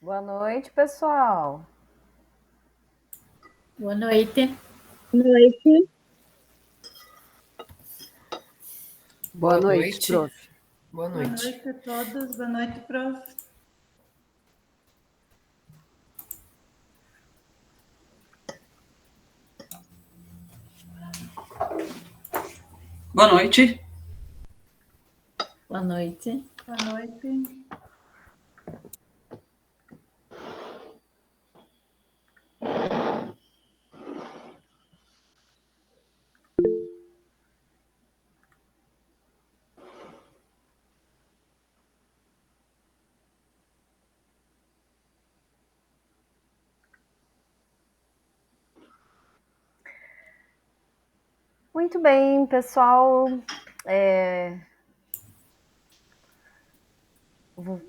Boa noite, pessoal. Boa noite. Boa noite. Boa noite, prof. Boa Boa noite. noite a todos. Boa noite, prof. Boa noite. Boa noite. Boa noite. Muito bem, pessoal.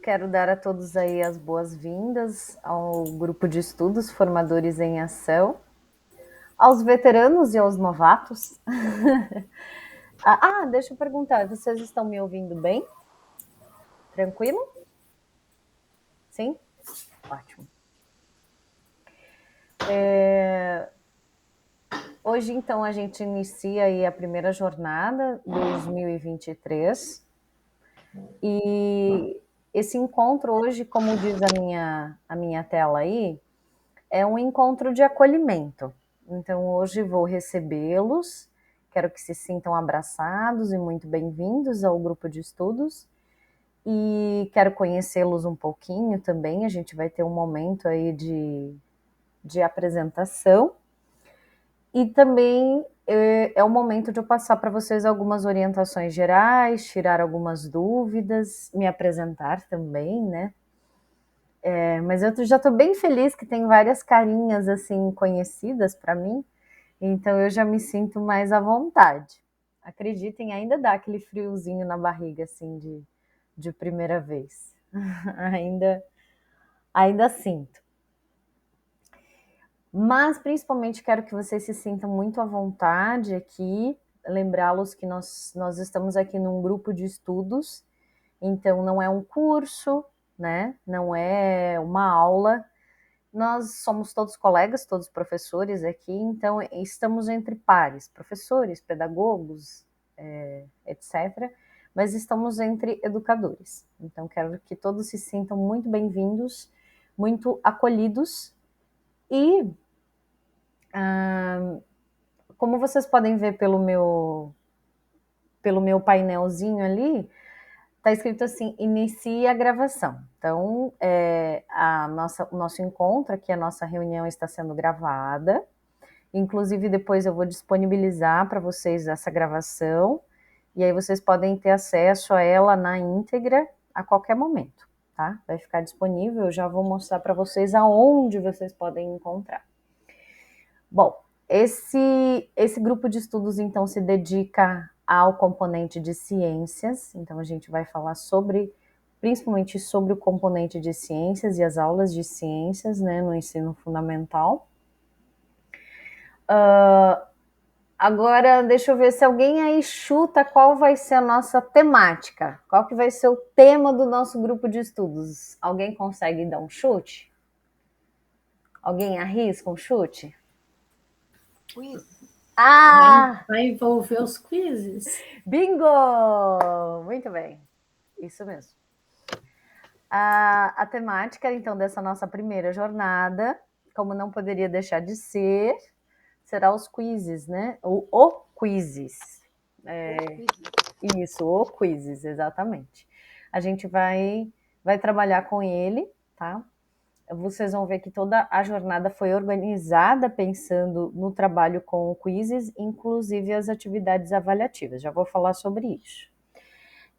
Quero dar a todos aí as boas-vindas ao grupo de estudos Formadores em Ação, aos veteranos e aos novatos. Deixa eu perguntar, vocês estão me ouvindo bem? Tranquilo? Sim? Ótimo. Hoje, então, a gente inicia aí a primeira jornada 2023 e esse encontro hoje, como diz a minha tela aí, é um encontro de acolhimento. Então, hoje vou recebê-los, quero que se sintam abraçados e muito bem-vindos ao grupo de estudos e quero conhecê-los um pouquinho também, a gente vai ter um momento aí de apresentação e também é o momento de eu passar para vocês algumas orientações gerais, tirar algumas dúvidas, me apresentar também, né? Mas eu já estou bem feliz que tem várias carinhas assim conhecidas para mim, então eu já me sinto mais à vontade. Acreditem, ainda dá aquele friozinho na barriga assim de primeira vez. ainda sinto. Mas principalmente quero que vocês se sintam muito à vontade aqui, lembrá-los que nós estamos aqui num grupo de estudos, então não é um curso, né? Não é uma aula. Nós somos todos colegas, todos professores aqui, então estamos entre pares, professores, pedagogos, etc. Mas estamos entre educadores. Então quero que todos se sintam muito bem-vindos, muito acolhidos e como vocês podem ver pelo meu painelzinho ali, está escrito assim, inicie a gravação. Então, o nosso encontro aqui, a nossa reunião está sendo gravada. Inclusive, depois eu vou disponibilizar para vocês essa gravação, e aí vocês podem ter acesso a ela na íntegra a qualquer momento, tá? Vai ficar disponível, eu já vou mostrar para vocês aonde vocês podem encontrar. Bom, esse grupo de estudos, então, se dedica ao componente de ciências, então a gente vai falar principalmente sobre o componente de ciências e as aulas de ciências, né, no ensino fundamental. Agora, deixa eu ver se alguém aí chuta qual vai ser a nossa temática, qual que vai ser o tema do nosso grupo de estudos. Alguém consegue dar um chute? Alguém arrisca um chute? Quiz. Vai envolver os quizzes. Bingo! Muito bem, isso mesmo. A temática, então, dessa nossa primeira jornada, como não poderia deixar de ser, será os quizzes, né? O quizzes. Isso, o quizzes, exatamente. A gente vai trabalhar com ele, tá? Vocês vão ver que toda a jornada foi organizada pensando no trabalho com o quizzes, inclusive as atividades avaliativas. Já vou falar sobre isso.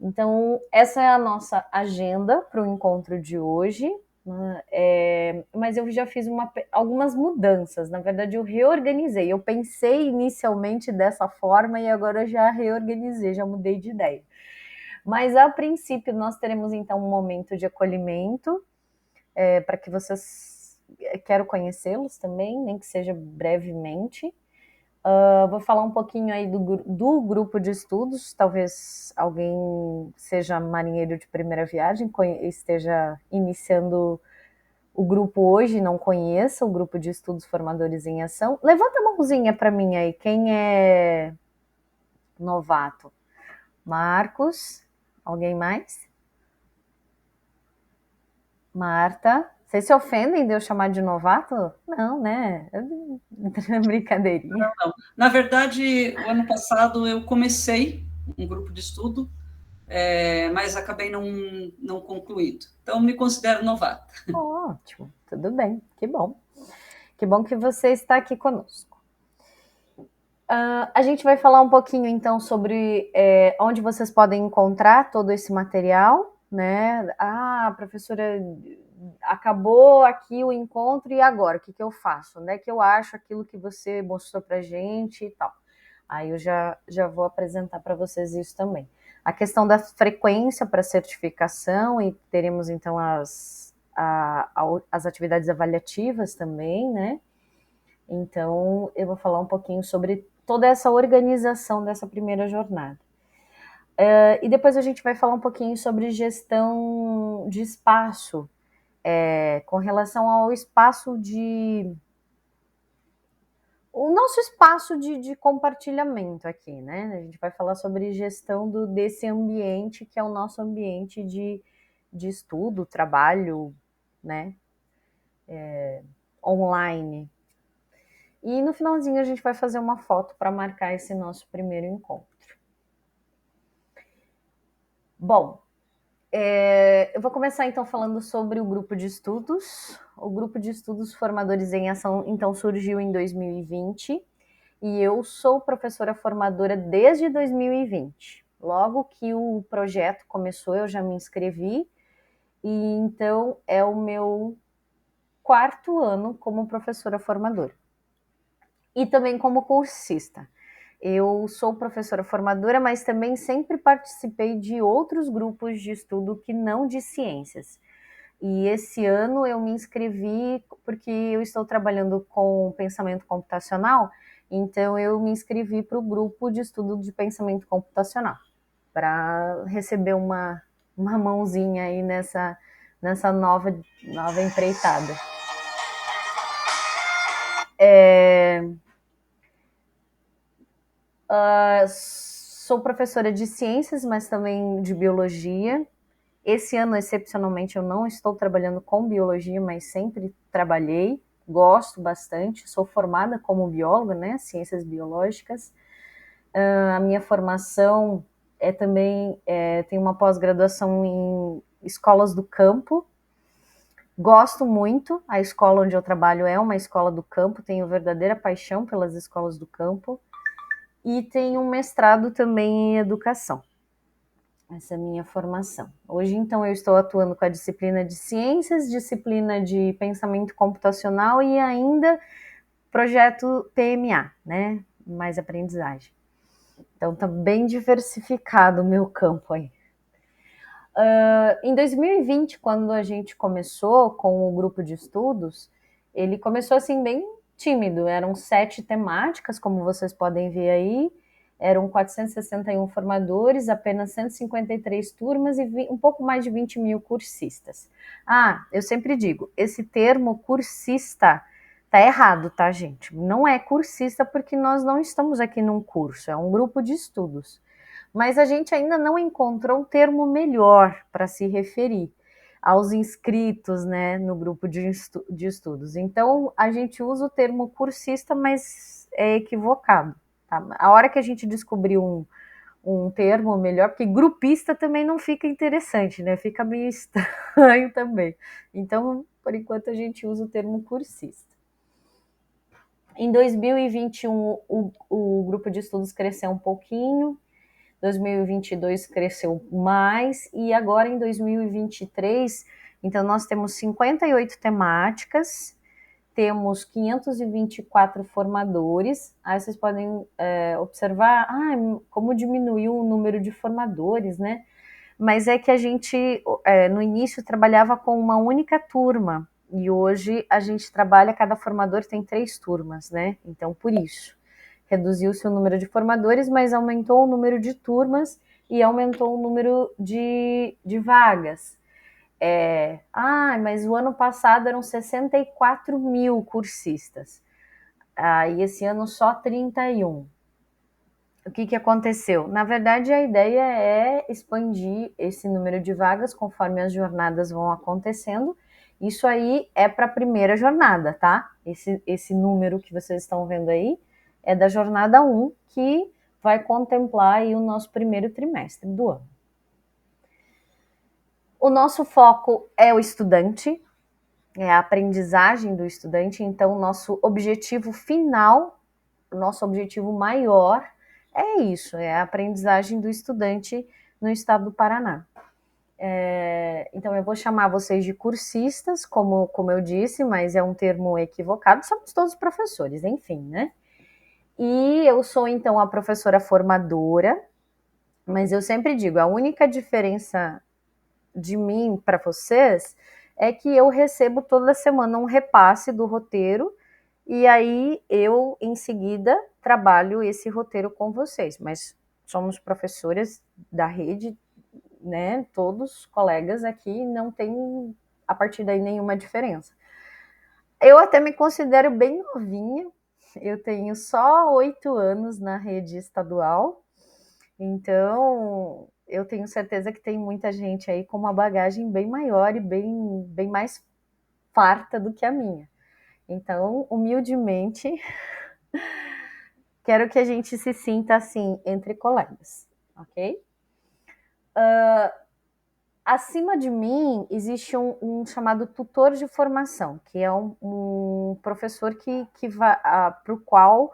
Então, essa é a nossa agenda para o encontro de hoje, né? Mas eu já fiz algumas mudanças, na verdade eu reorganizei, eu pensei inicialmente dessa forma e agora eu já reorganizei, já mudei de ideia. Mas a princípio nós teremos então um momento de acolhimento, para que vocês, quero conhecê-los também, nem que seja brevemente. Vou falar um pouquinho aí do grupo de estudos, talvez alguém seja marinheiro de primeira viagem, esteja iniciando o grupo hoje não conheça, o grupo de estudos formadores em ação. Levanta a mãozinha para mim aí, quem é novato? Marcos, alguém mais? Marta, vocês se ofendem de eu chamar de novato? Não, né? Brincadeirinha. Não. Na verdade, o ano passado eu comecei um grupo de estudo, mas acabei não concluindo. Então, me considero novata. Ótimo, tudo bem, que bom. Que bom que você está aqui conosco. A gente vai falar um pouquinho, então, sobre onde vocês podem encontrar todo esse material, né? Ah, professora, acabou aqui o encontro e agora? O que eu faço? Onde é que eu acho aquilo que você mostrou pra gente e tal? Aí eu já vou apresentar para vocês isso também. A questão da frequência para certificação, e teremos, então, as atividades avaliativas também, né? Então, eu vou falar um pouquinho sobre toda essa organização dessa primeira jornada. E depois a gente vai falar um pouquinho sobre gestão de espaço, com relação ao espaço o nosso espaço de compartilhamento aqui, né? A gente vai falar sobre gestão desse ambiente, que é o nosso ambiente de estudo, trabalho, né? Online. E no finalzinho a gente vai fazer uma foto para marcar esse nosso primeiro encontro. Bom, eu vou começar então falando sobre o grupo de estudos. O grupo de estudos Formadores em Ação, então, surgiu em 2020 e eu sou professora formadora desde 2020. Logo que o projeto começou, eu já me inscrevi e então é o meu 4º ano como professora formadora. E também como cursista. Eu sou professora formadora, mas também sempre participei de outros grupos de estudo que não de ciências. E esse ano eu me inscrevi porque eu estou trabalhando com pensamento computacional, então eu me inscrevi para o grupo de estudo de pensamento computacional, para receber uma mãozinha aí nessa nova empreitada. Sou professora de ciências, mas também de biologia. Esse ano, excepcionalmente, eu não estou trabalhando com biologia, mas sempre trabalhei. Gosto bastante. Sou formada como bióloga, né? Ciências biológicas. A minha formação também tem uma pós-graduação em escolas do campo. Gosto muito. A escola onde eu trabalho é uma escola do campo. Tenho verdadeira paixão pelas escolas do campo. E tenho um mestrado também em educação. Essa é a minha formação. Hoje, então, eu estou atuando com a disciplina de ciências, disciplina de pensamento computacional e ainda projeto PMA, né? Mais aprendizagem. Então, tá bem diversificado o meu campo aí. Em 2020, quando a gente começou com o grupo de estudos, ele começou assim bem tímido. Eram 7 temáticas, como vocês podem ver aí. Eram 461 formadores, apenas 153 turmas e um pouco mais de 20 mil cursistas. Eu sempre digo, esse termo cursista tá errado, tá, gente? Não é cursista porque nós não estamos aqui num curso, é um grupo de estudos. Mas a gente ainda não encontrou um termo melhor para se referir aos inscritos, né, no grupo de estudos. Então, a gente usa o termo cursista, mas é equivocado. Tá? A hora que a gente descobriu um termo melhor, porque grupista também não fica interessante, né? Fica meio estranho também. Então, por enquanto, a gente usa o termo cursista. Em 2021, o grupo de estudos cresceu um pouquinho, 2022 cresceu mais, e agora em 2023, então nós temos 58 temáticas, temos 524 formadores. Aí vocês podem observar como diminuiu o número de formadores, né? Mas é que a gente, no início, trabalhava com uma única turma, e hoje a gente trabalha, cada formador tem 3 turmas, né? Então, por isso, reduziu-se o número de formadores, mas aumentou o número de turmas e aumentou o número de vagas. mas o ano passado eram 64 mil cursistas, e esse ano só 31. O que aconteceu? Na verdade, a ideia é expandir esse número de vagas conforme as jornadas vão acontecendo. Isso aí é para a primeira jornada, tá? Esse número que vocês estão vendo aí é da jornada 1, que vai contemplar aí o nosso primeiro trimestre do ano. O nosso foco é o estudante, é a aprendizagem do estudante, então o nosso objetivo final, o nosso objetivo maior é isso, é a aprendizagem do estudante no estado do Paraná. Então eu vou chamar vocês de cursistas, como eu disse, mas é um termo equivocado, somos todos professores, enfim, né? E eu sou então a professora formadora, mas eu sempre digo, a única diferença de mim para vocês é que eu recebo toda semana um repasse do roteiro e aí eu, em seguida, trabalho esse roteiro com vocês. Mas somos professores da rede, né? Todos colegas aqui, não tem, a partir daí, nenhuma diferença. Eu até me considero bem novinha. Eu tenho só 8 anos na rede estadual. Então, eu tenho certeza que tem muita gente aí com uma bagagem bem maior e bem mais farta do que a minha. Então, humildemente, quero que a gente se sinta assim entre colegas, ok? Acima de mim existe um chamado tutor de formação, que é um professor para o qual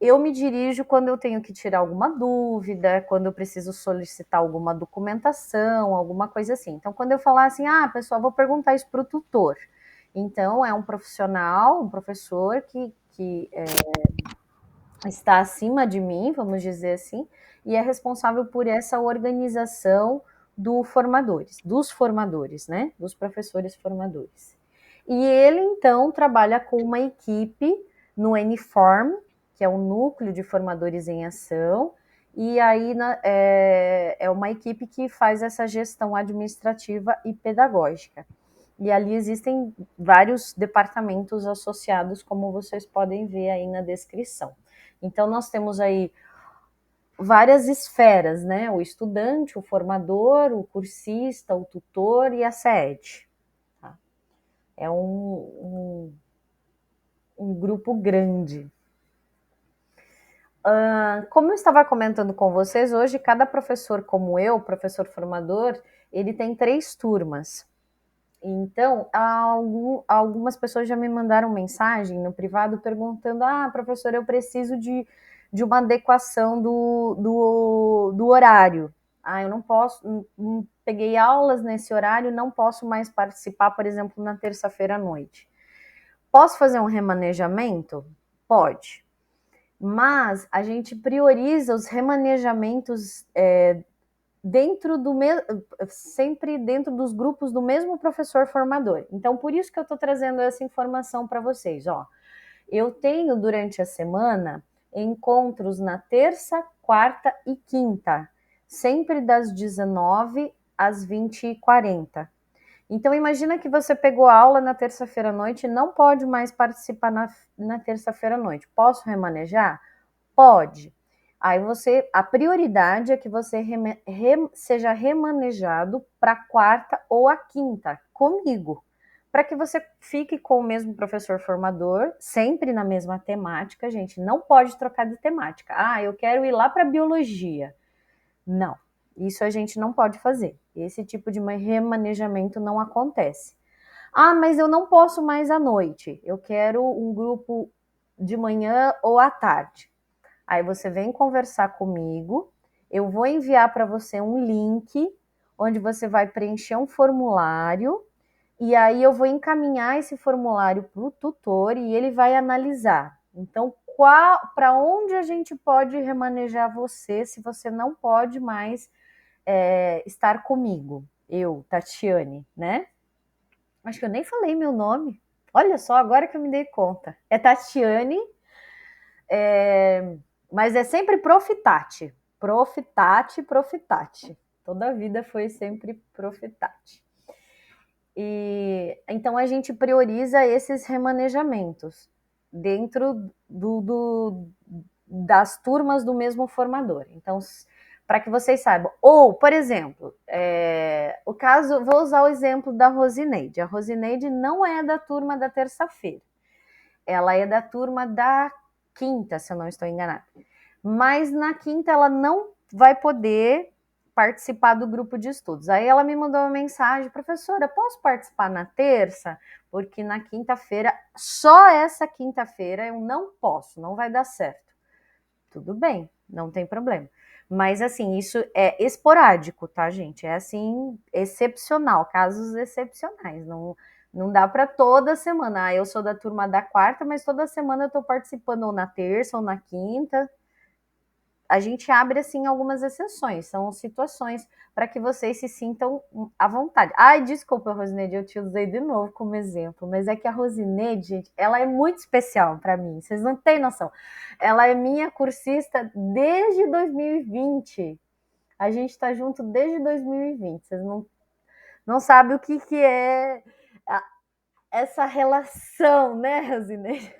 eu me dirijo quando eu tenho que tirar alguma dúvida, quando eu preciso solicitar alguma documentação, alguma coisa assim. Então, quando eu falar assim, pessoal, vou perguntar isso para o tutor. Então, é um profissional, um professor que está acima de mim, vamos dizer assim, e é responsável por essa organização dos formadores, né? Dos professores formadores. E ele, então, trabalha com uma equipe no NFORM, que é o Núcleo de Formadores em Ação, e aí é uma equipe que faz essa gestão administrativa e pedagógica. E ali existem vários departamentos associados, como vocês podem ver aí na descrição. Então, nós temos aí várias esferas, né? O estudante, o formador, o cursista, o tutor e a SED. Tá? É um grupo grande. Como eu estava comentando com vocês, hoje cada professor como eu, professor formador, ele tem 3 turmas. Então, algumas pessoas já me mandaram mensagem no privado perguntando, professor, eu preciso de uma adequação do horário. Eu não posso, peguei aulas nesse horário, não posso mais participar, por exemplo, na terça-feira à noite. Posso fazer um remanejamento? Pode. Mas a gente prioriza os remanejamentos sempre dentro dos grupos do mesmo professor formador. Então, por isso que eu estou trazendo essa informação para vocês. Eu tenho, durante a semana, encontros na terça, quarta e quinta, sempre das 19 às 20h40. Então, imagina que você pegou aula na terça-feira à noite e não pode mais participar na terça-feira à noite. Posso remanejar? Pode. Aí a prioridade é que você seja remanejado para a quarta ou a quinta, comigo, para que você fique com o mesmo professor formador, sempre na mesma temática, gente, não pode trocar de temática. Eu quero ir lá para biologia. Não, isso a gente não pode fazer. Esse tipo de remanejamento não acontece. Mas eu não posso mais à noite, eu quero um grupo de manhã ou à tarde. Aí você vem conversar comigo, eu vou enviar para você um link onde você vai preencher um formulário e aí eu vou encaminhar esse formulário para o tutor e ele vai analisar. Então, para onde a gente pode remanejar você se você não pode mais estar comigo? Eu, Tatiane, né? Acho que eu nem falei meu nome. Olha só, agora que eu me dei conta. É Tatiane, mas é sempre Profitate. Profitate. Toda a vida foi sempre Profitate. E então a gente prioriza esses remanejamentos dentro das turmas do mesmo formador. Então, para que vocês saibam. Ou, por exemplo, o caso, vou usar o exemplo da Rosineide. A Rosineide não é da turma da terça-feira. Ela é da turma da quinta, se eu não estou enganada. Mas na quinta ela não vai poder participar do grupo de estudos. Aí ela me mandou uma mensagem: professora, posso participar na terça? Porque na quinta-feira, só essa quinta-feira eu não posso, não vai dar certo. Tudo bem, não tem problema. Mas assim, isso é esporádico, tá, gente? É assim, excepcional, casos excepcionais. Não dá para toda semana. Ah, eu sou da turma da quarta, mas toda semana eu tô participando ou na terça ou na quinta. A gente abre, assim, algumas exceções. São situações para que vocês se sintam à vontade. Ai, desculpa, Rosineide, eu te usei de novo como exemplo, mas é que a Rosineide, gente, ela é muito especial para mim. Vocês não têm noção. Ela é minha cursista desde 2020. A gente está junto desde 2020. Vocês não sabem o que é essa relação, né, Rosineide?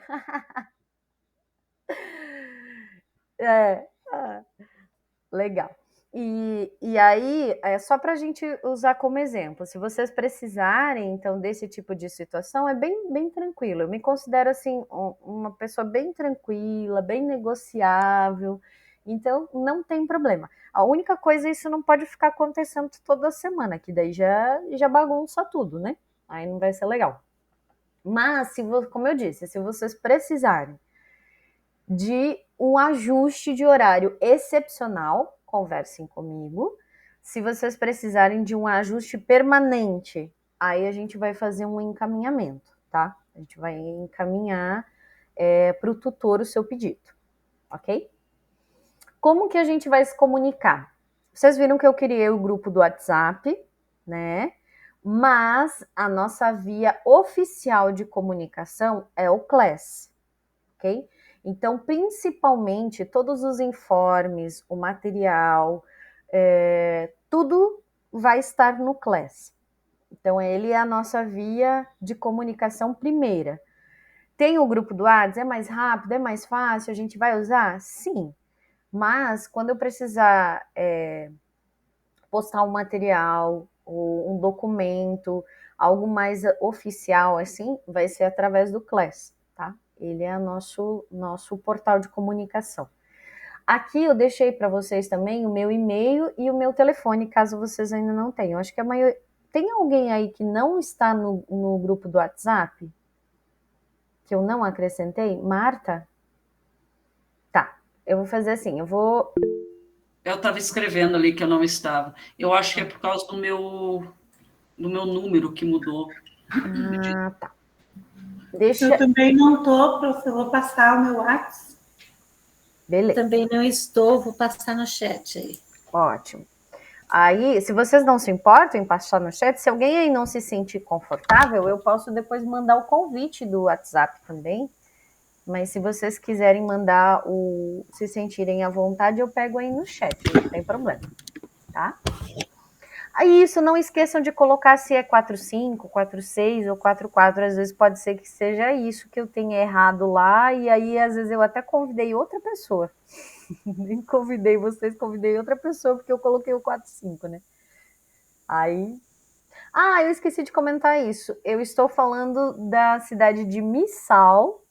Legal. E aí, é só para a gente usar como exemplo, se vocês precisarem, então, desse tipo de situação, é bem, bem tranquilo. Eu me considero, assim, uma pessoa bem tranquila, bem negociável, então não tem problema. A única coisa, isso não pode ficar acontecendo toda semana, que daí já bagunça tudo, né? Aí não vai ser legal. Mas, como eu disse, se vocês precisarem de um ajuste de horário excepcional, conversem comigo. Se vocês precisarem de um ajuste permanente, aí a gente vai fazer um encaminhamento, tá? A gente vai encaminhar para o tutor o seu pedido, ok? Como que a gente vai se comunicar? Vocês viram que eu criei o grupo do WhatsApp, né? Mas a nossa via oficial de comunicação é o Class, ok? Então, principalmente, todos os informes, o material, tudo vai estar no Class. Então, ele é a nossa via de comunicação primeira. Tem o grupo do WhatsApp, é mais rápido, é mais fácil, a gente vai usar? Sim. Mas, quando eu precisar postar um material, ou um documento, algo mais oficial, assim, vai ser através do Class, tá? Ele é nosso portal de comunicação. Aqui eu deixei para vocês também o meu e-mail e o meu telefone, caso vocês ainda não tenham. Acho que a maioria... Tem alguém aí que não está no grupo do WhatsApp? Que eu não acrescentei? Marta? Tá, eu vou fazer assim, eu estava escrevendo ali que eu não estava. Eu acho que é por causa do meu número que mudou. Ah, tá. Eu também não estou, professor, vou passar o meu WhatsApp. Beleza. Também não estou, vou passar no chat aí. Ótimo. Aí, se vocês não se importam em passar no chat, se alguém aí não se sentir confortável, eu posso depois mandar o convite do WhatsApp também. Mas se vocês quiserem mandar se sentirem à vontade, eu pego aí no chat, não tem problema, tá? Aí isso, não esqueçam de colocar se é 45, 46 ou 44, às vezes pode ser que seja isso que eu tenha errado lá, e aí às vezes eu até convidei outra pessoa. Nem convidei vocês, convidei outra pessoa, porque eu coloquei o 45, né? Aí... Ah, eu esqueci de comentar isso. Eu estou falando da cidade de Missal,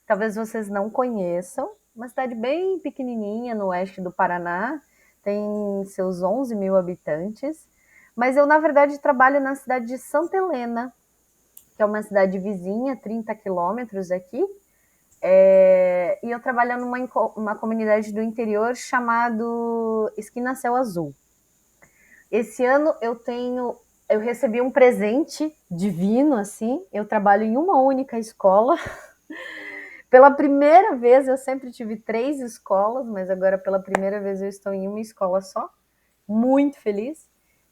talvez vocês não conheçam, uma cidade bem pequenininha no oeste do Paraná, tem seus 11 mil habitantes, mas eu, na verdade, trabalho na cidade de Santa Helena, que é uma cidade vizinha, 30 quilômetros aqui, e eu trabalho numa comunidade do interior chamado Esquina Céu Azul. Esse ano eu recebi um presente divino, assim, eu trabalho em uma única escola. Pela primeira vez, eu sempre tive 3 escolas, mas agora pela primeira vez eu estou em uma escola só, muito feliz,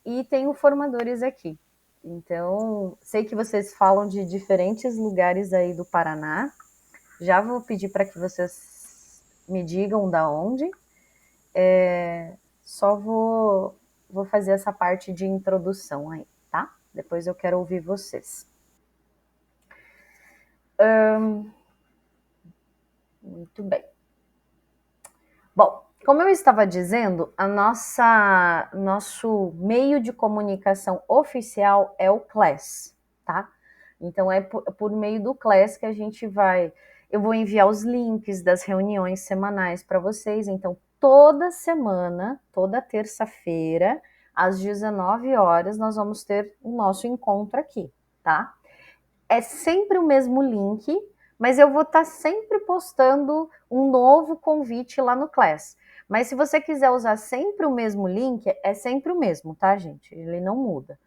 e tenho formadores aqui. Então, sei que vocês falam de diferentes lugares aí do Paraná, já vou pedir para que vocês me digam da onde, só vou fazer essa parte de introdução aí, tá? Depois eu quero ouvir vocês. Muito bem. Bom, como eu estava dizendo, nosso meio de comunicação oficial é o Class, tá? Então é por meio do Class que a gente eu vou enviar os links das reuniões semanais para vocês. Então, toda semana, toda terça-feira, às 19 horas, nós vamos ter o nosso encontro aqui, tá? É sempre o mesmo link, mas eu vou estar sempre postando um novo convite lá no Class. Mas se você quiser usar sempre o mesmo link, é sempre o mesmo, tá, gente? Ele não muda.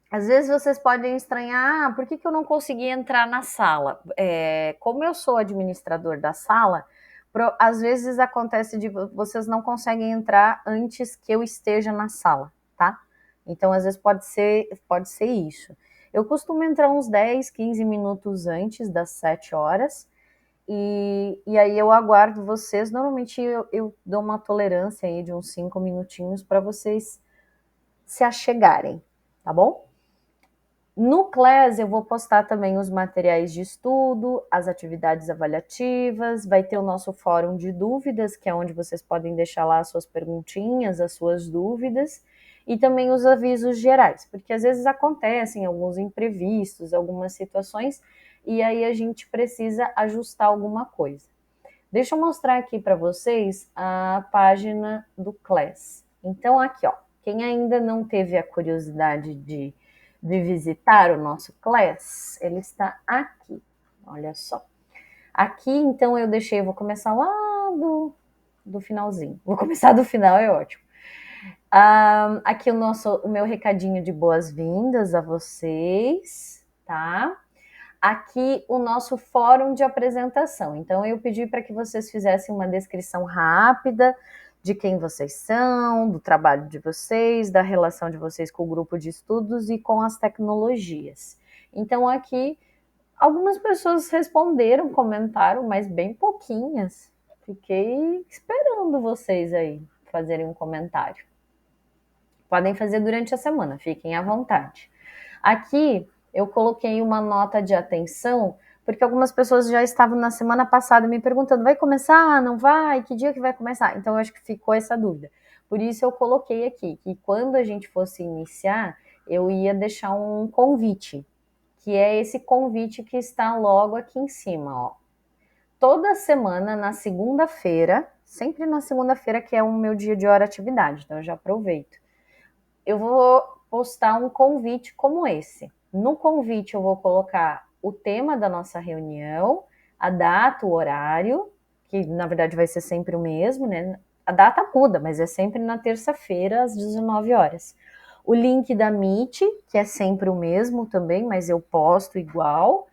Às vezes vocês podem estranhar, por que eu não consegui entrar na sala? Como eu sou administrador da sala, às vezes acontece de vocês não conseguem entrar antes que eu esteja na sala, tá? Então, às vezes pode ser isso. Eu costumo entrar uns 10, 15 minutos antes das 7 horas, e aí eu aguardo vocês. Normalmente eu dou uma tolerância aí de uns 5 minutinhos para vocês se achegarem, tá bom? No Class eu vou postar também os materiais de estudo, as atividades avaliativas, vai ter o nosso fórum de dúvidas, que é onde vocês podem deixar lá as suas perguntinhas, as suas dúvidas, e também os avisos gerais, porque às vezes acontecem alguns imprevistos, algumas situações, e aí a gente precisa ajustar alguma coisa. Deixa eu mostrar aqui para vocês a página do Class. Então aqui, ó, quem ainda não teve a curiosidade de visitar o nosso Class, ele está aqui, olha só. Aqui, então, eu vou começar lá do finalzinho. Vou começar do final, é ótimo. Aqui o meu recadinho de boas-vindas a vocês, tá? Aqui o nosso fórum de apresentação. Então, eu pedi para que vocês fizessem uma descrição rápida de quem vocês são, do trabalho de vocês, da relação de vocês com o grupo de estudos e com as tecnologias. Então, aqui, algumas pessoas responderam, comentaram, mas bem pouquinhas. Fiquei esperando vocês aí fazerem um comentário. Podem fazer durante a semana, fiquem à vontade. Aqui, eu coloquei uma nota de atenção, porque algumas pessoas já estavam na semana passada me perguntando, vai começar, não vai? Que dia que vai começar? Então, eu acho que ficou essa dúvida. Por isso, eu coloquei aqui, que quando a gente fosse iniciar, eu ia deixar um convite, que é esse convite que está logo aqui em cima, ó. Toda semana, na segunda-feira, sempre na segunda-feira, que é o meu dia de hora atividade, então eu já aproveito. Eu vou postar um convite como esse. No convite eu vou colocar o tema da nossa reunião, a data, o horário, que na verdade vai ser sempre o mesmo, né? A data muda, mas é sempre na terça-feira, às 19 horas. O link da Meet, que é sempre o mesmo também, mas eu posto igual.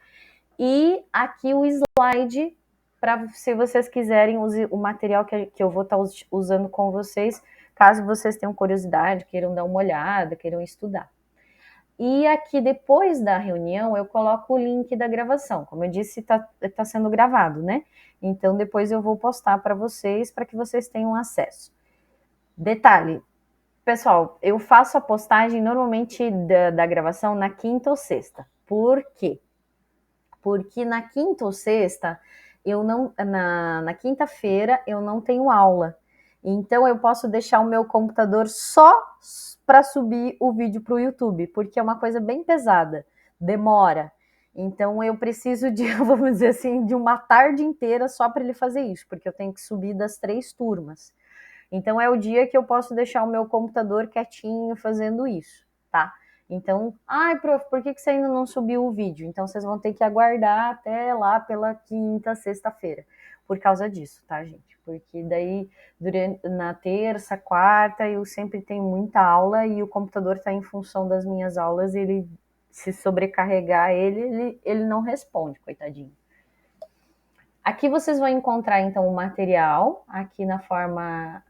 E aqui o slide, para se vocês quiserem o material que eu vou estar usando com vocês, caso vocês tenham curiosidade, queiram dar uma olhada, queiram estudar. E aqui, depois da reunião, eu coloco o link da gravação. Como eu disse, tá sendo gravado, né? Então, depois eu vou postar para vocês, para que vocês tenham acesso. Detalhe, pessoal, eu faço a postagem normalmente da gravação na quinta ou sexta. Por quê? Porque na quinta ou sexta, na quinta-feira, eu não tenho aula. Então, eu posso deixar o meu computador só para subir o vídeo para o YouTube, porque é uma coisa bem pesada, demora. Então, eu preciso de, vamos dizer assim, de uma tarde inteira só para ele fazer isso, porque eu tenho que subir das 3 turmas. Então, é o dia que eu posso deixar o meu computador quietinho fazendo isso, tá? Então, prof, por que você ainda não subiu o vídeo? Então, vocês vão ter que aguardar até lá pela quinta, sexta-feira, por causa disso, tá, gente? Porque daí, na terça, quarta, eu sempre tenho muita aula e o computador está em função das minhas aulas, ele se sobrecarregar ele não responde, coitadinho. Aqui vocês vão encontrar, então, o material, aqui na forma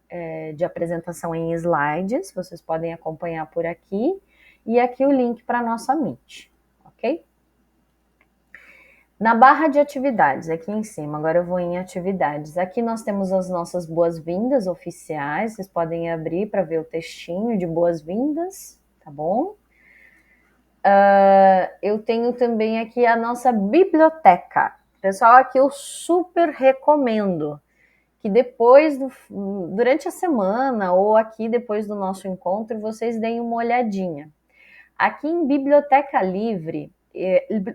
de apresentação em slides, vocês podem acompanhar por aqui, e aqui o link para a nossa Meet, ok? Na barra de atividades, aqui em cima, agora eu vou em atividades. Aqui nós temos as nossas boas-vindas oficiais, vocês podem abrir para ver o textinho de boas-vindas, tá bom? Eu tenho também aqui a nossa biblioteca. Pessoal, aqui eu super recomendo que depois, durante a semana ou aqui depois do nosso encontro, vocês deem uma olhadinha. Aqui em Biblioteca Livre,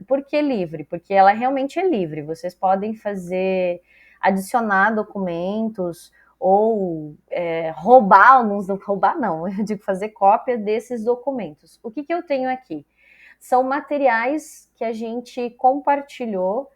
por que livre? Porque ela realmente é livre. Vocês podem adicionar documentos ou roubar alguns, roubar não, eu digo fazer cópia desses documentos. O que eu tenho aqui? São materiais que a gente compartilhou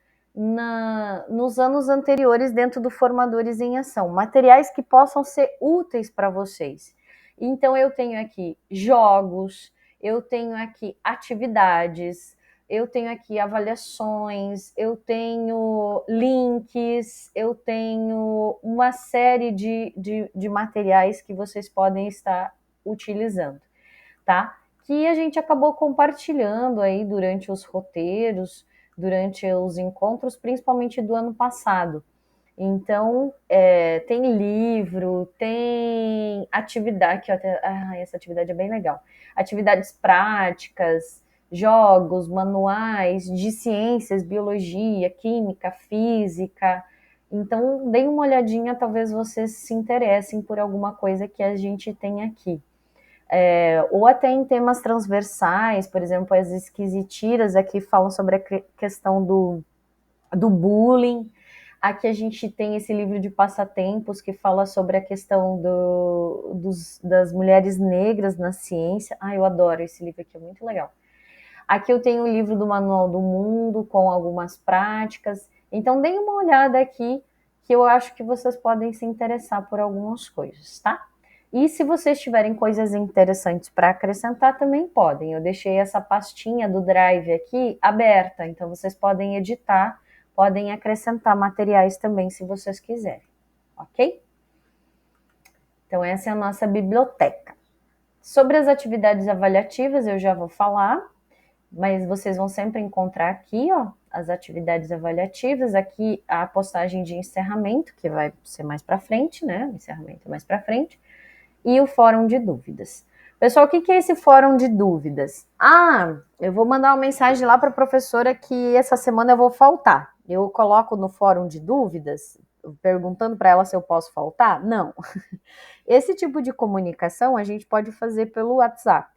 nos anos anteriores dentro do Formadores em Ação, materiais que possam ser úteis para vocês. Então eu tenho aqui jogos, eu tenho aqui atividades, eu tenho aqui avaliações, eu tenho links, eu tenho uma série de materiais que vocês podem estar utilizando, tá? Que a gente acabou compartilhando aí durante os roteiros, durante os encontros, principalmente do ano passado. Então, tem livro, tem atividade, que essa atividade é bem legal. Atividades práticas, jogos, manuais de ciências, biologia, química, física. Então, deem uma olhadinha, talvez vocês se interessem por alguma coisa que a gente tem aqui. Ou até em temas transversais, por exemplo, as esquisitiras aqui falam sobre a questão do bullying. Aqui a gente tem esse livro de passatempos que fala sobre a questão das mulheres negras na ciência. Eu adoro esse livro aqui, é muito legal. Aqui eu tenho o livro do Manual do Mundo com algumas práticas. Então, deem uma olhada aqui que eu acho que vocês podem se interessar por algumas coisas, tá? E se vocês tiverem coisas interessantes para acrescentar, também podem. Eu deixei essa pastinha do Drive aqui aberta, então vocês podem editar, podem acrescentar materiais também, se vocês quiserem, ok? Então, essa é a nossa biblioteca. Sobre as atividades avaliativas, eu já vou falar, mas vocês vão sempre encontrar aqui, ó, as atividades avaliativas, aqui a postagem de encerramento, que vai ser mais para frente, né? O encerramento mais para frente. E o fórum de dúvidas. Pessoal, o que é esse fórum de dúvidas? Eu vou mandar uma mensagem lá para a professora que essa semana eu vou faltar. Eu coloco no fórum de dúvidas, perguntando para ela se eu posso faltar? Não. Esse tipo de comunicação a gente pode fazer pelo WhatsApp.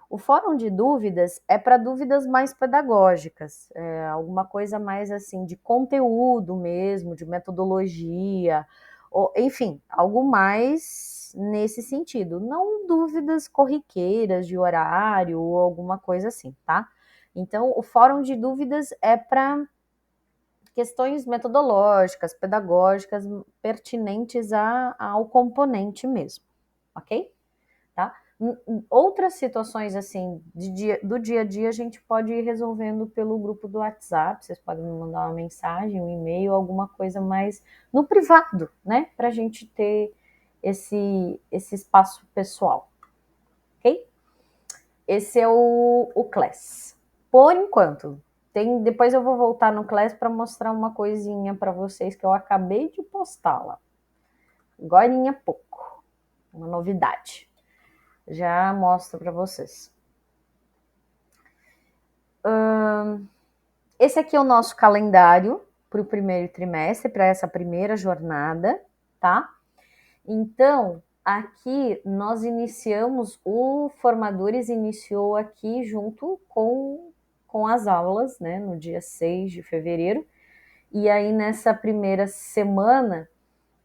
O fórum de dúvidas é para dúvidas mais pedagógicas, alguma coisa mais assim de conteúdo mesmo, de metodologia, ou, enfim, algo mais nesse sentido, não dúvidas corriqueiras de horário ou alguma coisa assim, tá? Então, o fórum de dúvidas é para questões metodológicas, pedagógicas, pertinentes ao componente mesmo, ok? Tá? Outras situações assim do dia a dia a gente pode ir resolvendo pelo grupo do WhatsApp. Vocês podem me mandar uma mensagem, um e-mail, alguma coisa mais no privado, né? Para a gente ter esse espaço pessoal, ok? Esse é o Class. Por enquanto, depois eu vou voltar no Class para mostrar uma coisinha para vocês que eu acabei de postar lá. Agorinha pouco, uma novidade. Já mostro para vocês. Esse aqui é o nosso calendário para o primeiro trimestre, para essa primeira jornada, tá? Então, aqui nós iniciamos, o Formadores iniciou aqui junto com as aulas, né, no dia 6 de fevereiro. E aí, nessa primeira semana,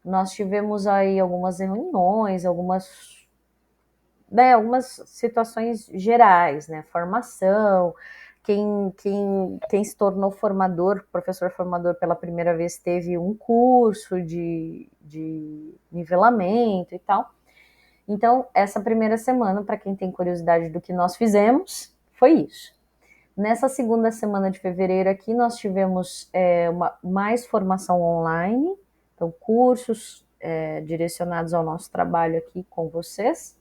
nós tivemos aí algumas reuniões, algumas situações gerais, né? Formação, quem se tornou professor formador pela primeira vez, teve um curso de nivelamento e tal. Então, essa primeira semana, para quem tem curiosidade do que nós fizemos, foi isso. Nessa segunda semana de fevereiro aqui, nós tivemos mais formação online, então cursos direcionados ao nosso trabalho aqui com vocês.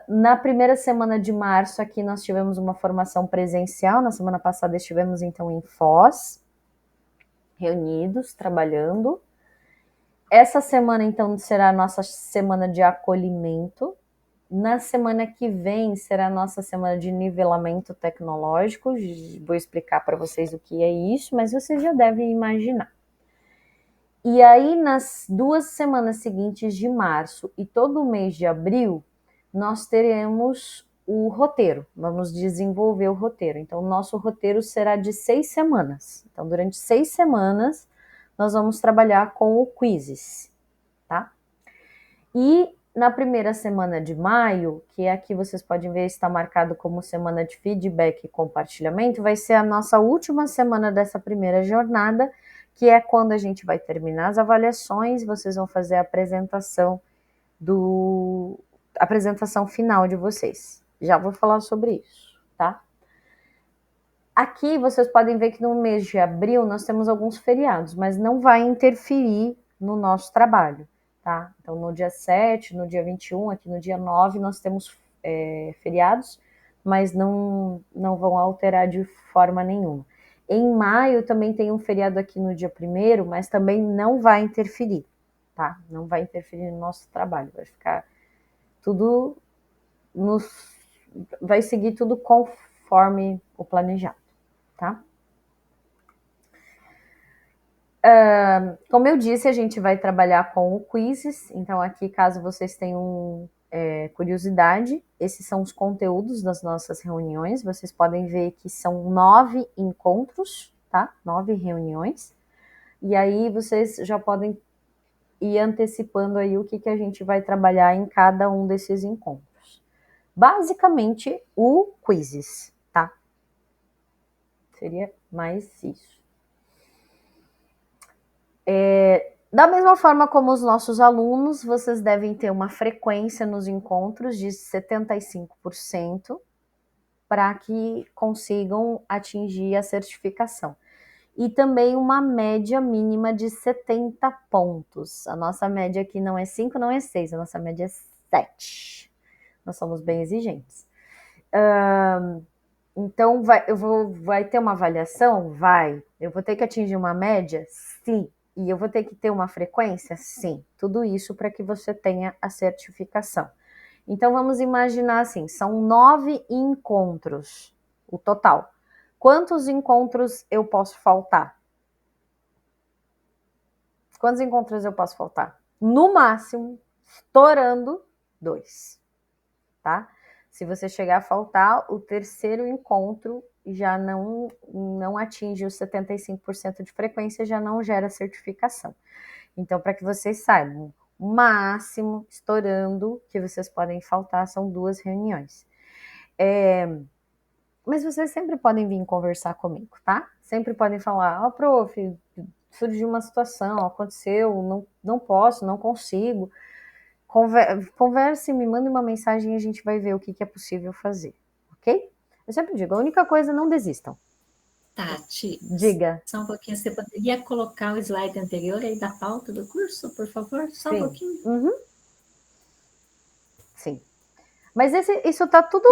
Na primeira semana de março aqui nós tivemos uma formação presencial. Na semana passada estivemos então em Foz, reunidos, trabalhando. Essa semana então será a nossa semana de acolhimento. Na semana que vem será a nossa semana de nivelamento tecnológico. Vou explicar para vocês o que é isso, mas vocês já devem imaginar. E aí, nas 2 semanas seguintes de março e todo o mês de abril, nós teremos o roteiro. Vamos desenvolver o roteiro. Então, o nosso roteiro será de 6 semanas. Então, durante 6 semanas, nós vamos trabalhar com o Quizzes, tá? E na primeira semana de maio, que aqui vocês podem ver está marcado como semana de feedback e compartilhamento, vai ser a nossa última semana dessa primeira jornada, que é quando a gente vai terminar as avaliações, vocês vão fazer a apresentação final de vocês. Já vou falar sobre isso, tá? Aqui vocês podem ver que no mês de abril nós temos alguns feriados, mas não vai interferir no nosso trabalho. Tá? Então, no dia 7, no dia 21, aqui no dia 9, nós temos feriados, mas não vão alterar de forma nenhuma. Em maio também tem um feriado aqui no dia 1º, mas também não vai interferir, tá? Não vai interferir no nosso trabalho, vai ficar tudo vai seguir tudo conforme o planejado, tá? Como eu disse, a gente vai trabalhar com o Quizzes, então aqui, caso vocês tenham curiosidade, esses são os conteúdos das nossas reuniões, vocês podem ver que são 9 encontros, tá? 9 reuniões, e aí vocês já podem ir antecipando aí o que a gente vai trabalhar em cada um desses encontros. Basicamente, o Quizzes, tá? Seria mais isso. Da mesma forma como os nossos alunos, vocês devem ter uma frequência nos encontros de 75% para que consigam atingir a certificação. E também uma média mínima de 70 pontos. A nossa média aqui não é 5, não é 6, a nossa média é 7. Nós somos bem exigentes. Então, vai ter uma avaliação? Vai. Eu vou ter que atingir uma média? Sim. E eu vou ter que ter uma frequência? Sim. Tudo isso para que você tenha a certificação. Então, vamos imaginar assim, são 9 encontros, o total. Quantos encontros eu posso faltar? Quantos encontros eu posso faltar? No máximo, estourando 2, tá? Se você chegar a faltar, o terceiro encontro já não atinge os 75% de frequência, já não gera certificação. Então, para que vocês saibam, o máximo, estourando, que vocês podem faltar são 2 reuniões. Mas vocês sempre podem vir conversar comigo, tá? Sempre podem falar, prof, surgiu uma situação, aconteceu, não posso, não consigo. Converse, me mande uma mensagem e a gente vai ver o que é possível fazer, ok? Eu sempre digo, a única coisa, não desistam. Tati, diga. Só um pouquinho, você poderia colocar o slide anterior aí da pauta do curso, por favor? Só um pouquinho. Uhum. Sim. Mas isso tá tudo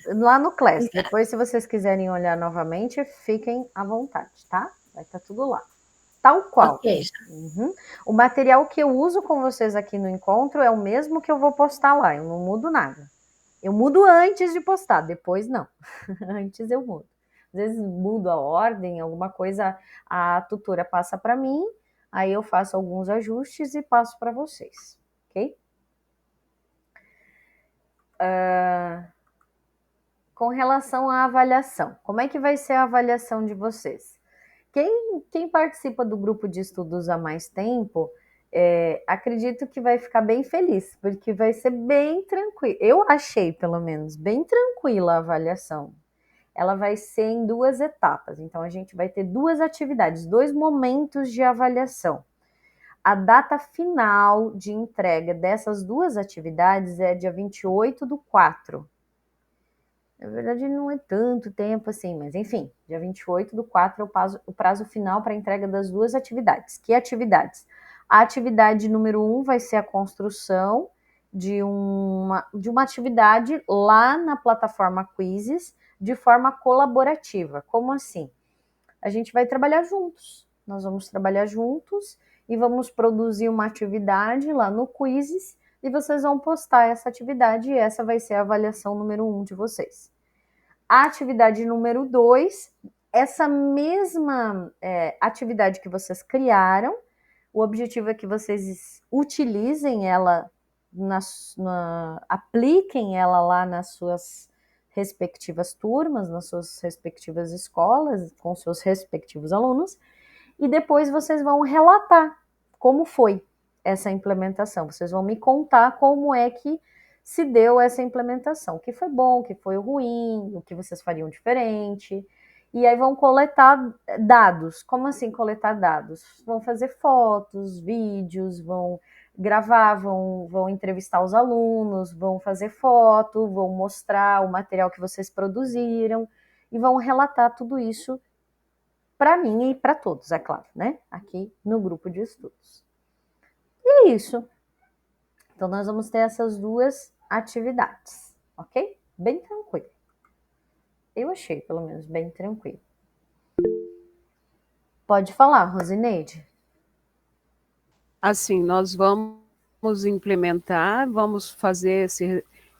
lá no Class. Depois, se vocês quiserem olhar novamente, fiquem à vontade, tá? Vai estar tudo lá. Tal qual. Okay. O material que eu uso com vocês aqui no encontro é o mesmo que eu vou postar lá, eu não mudo nada. Eu mudo antes de postar, depois não. Antes eu mudo. Às vezes mudo a ordem, alguma coisa a tutora passa para mim, aí eu faço alguns ajustes e passo para vocês, ok? Com relação à avaliação, como é que vai ser a avaliação de vocês? Quem participa do grupo de estudos há mais tempo, acredito que vai ficar bem feliz, porque vai ser bem tranquilo. Eu achei, pelo menos, bem tranquila a avaliação. Ela vai ser em 2 etapas, então a gente vai ter 2 atividades, 2 momentos de avaliação. A data final de entrega dessas 2 atividades é dia 28/4. Na verdade, não é tanto tempo assim, mas enfim, dia 28/4 é o prazo final para a entrega das 2 atividades. Que atividades? A atividade número 1 vai ser a construção de uma atividade lá na plataforma Quizzes de forma colaborativa. Como assim? A gente vai trabalhar juntos. Nós vamos trabalhar juntos e vamos produzir uma atividade lá no Quizzes e vocês vão postar essa atividade e essa vai ser a avaliação número 1 de vocês. A atividade número 2, essa mesma atividade que vocês criaram, o objetivo é que vocês utilizem ela, apliquem ela lá nas suas respectivas turmas, nas suas respectivas escolas, com seus respectivos alunos, e depois vocês vão relatar como foi essa implementação. Vocês vão me contar como é que se deu essa implementação, o que foi bom, o que foi ruim, o que vocês fariam diferente. E aí vão coletar dados. Como assim coletar dados? Vão fazer fotos, vídeos, vão gravar, vão entrevistar os alunos, vão fazer foto, vão mostrar o material que vocês produziram e vão relatar tudo isso para mim e para todos, é claro, né? Aqui no grupo de estudos. E é isso. Então, nós vamos ter essas 2 atividades, ok? Bem tranquilo. Eu achei, pelo menos, bem tranquilo. Pode falar, Rosineide. Assim, nós vamos implementar, vamos fazer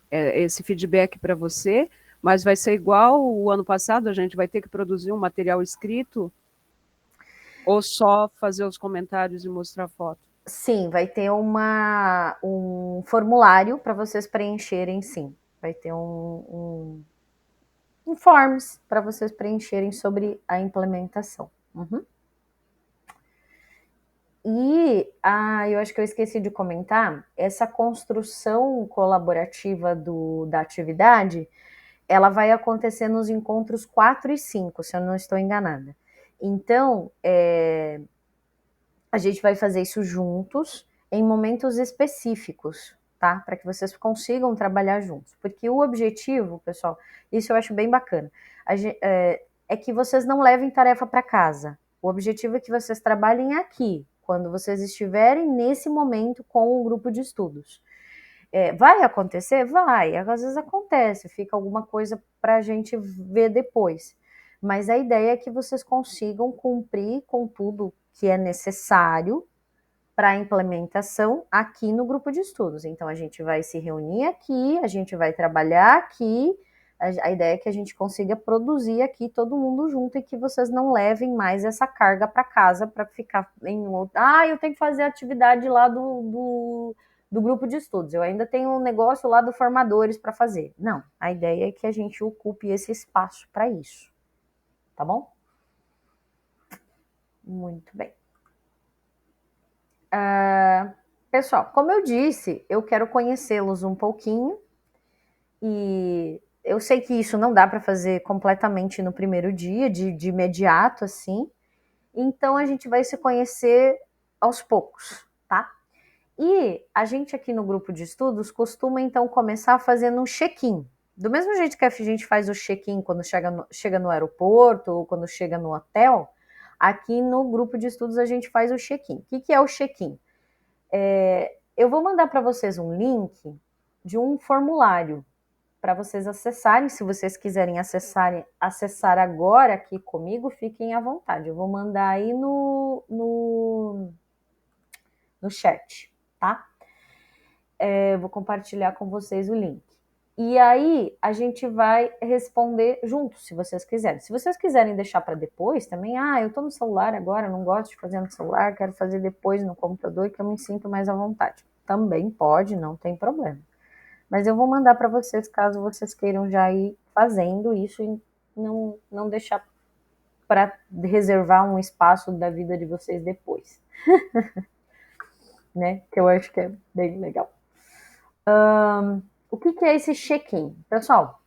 esse feedback para você, mas vai ser igual o ano passado, a gente vai ter que produzir um material escrito ou só fazer os comentários e mostrar foto? Sim, vai ter um formulário para vocês preencherem, sim. Vai ter um forms para vocês preencherem sobre a implementação. Uhum. E eu acho que eu esqueci de comentar, essa construção colaborativa da atividade, ela vai acontecer nos encontros 4 e 5, se eu não estou enganada. Então, a gente vai fazer isso juntos, em momentos específicos, tá? Para que vocês consigam trabalhar juntos. Porque o objetivo, pessoal, isso eu acho bem bacana, é que vocês não levem tarefa para casa. O objetivo é que vocês trabalhem aqui, quando vocês estiverem nesse momento com o grupo de estudos. Vai acontecer? Vai. Às vezes acontece, fica alguma coisa para a gente ver depois. Mas a ideia é que vocês consigam cumprir com tudo que é necessário para a implementação aqui no grupo de estudos. Então, a gente vai se reunir aqui, a gente vai trabalhar aqui, a ideia é que a gente consiga produzir aqui todo mundo junto e que vocês não levem mais essa carga para casa para ficar em outro... eu tenho que fazer a atividade lá do grupo de estudos, eu ainda tenho um negócio lá do formadores para fazer. Não, a ideia é que a gente ocupe esse espaço para isso, tá bom? Muito bem. Pessoal, como eu disse, eu quero conhecê-los um pouquinho e eu sei que isso não dá para fazer completamente no primeiro dia, de imediato, assim. Então, a gente vai se conhecer aos poucos, tá? E a gente aqui no grupo de estudos costuma, então, começar fazendo um check-in. Do mesmo jeito que a gente faz o check-in quando chega no aeroporto ou quando chega no hotel, aqui no grupo de estudos a gente faz o check-in. O que é o check-in? Eu vou mandar para vocês um link de um formulário para vocês acessarem. Se vocês quiserem acessar agora aqui comigo, fiquem à vontade. Eu vou mandar aí no chat, tá? Vou compartilhar com vocês o link. E aí, a gente vai responder juntos, se vocês quiserem. Se vocês quiserem deixar para depois também, eu tô no celular agora, não gosto de fazer no celular, quero fazer depois no computador, que eu me sinto mais à vontade. Também pode, não tem problema. Mas eu vou mandar para vocês, caso vocês queiram já ir fazendo isso e não deixar para reservar um espaço da vida de vocês depois. Né? Que eu acho que é bem legal. O que é esse check-in? Pessoal,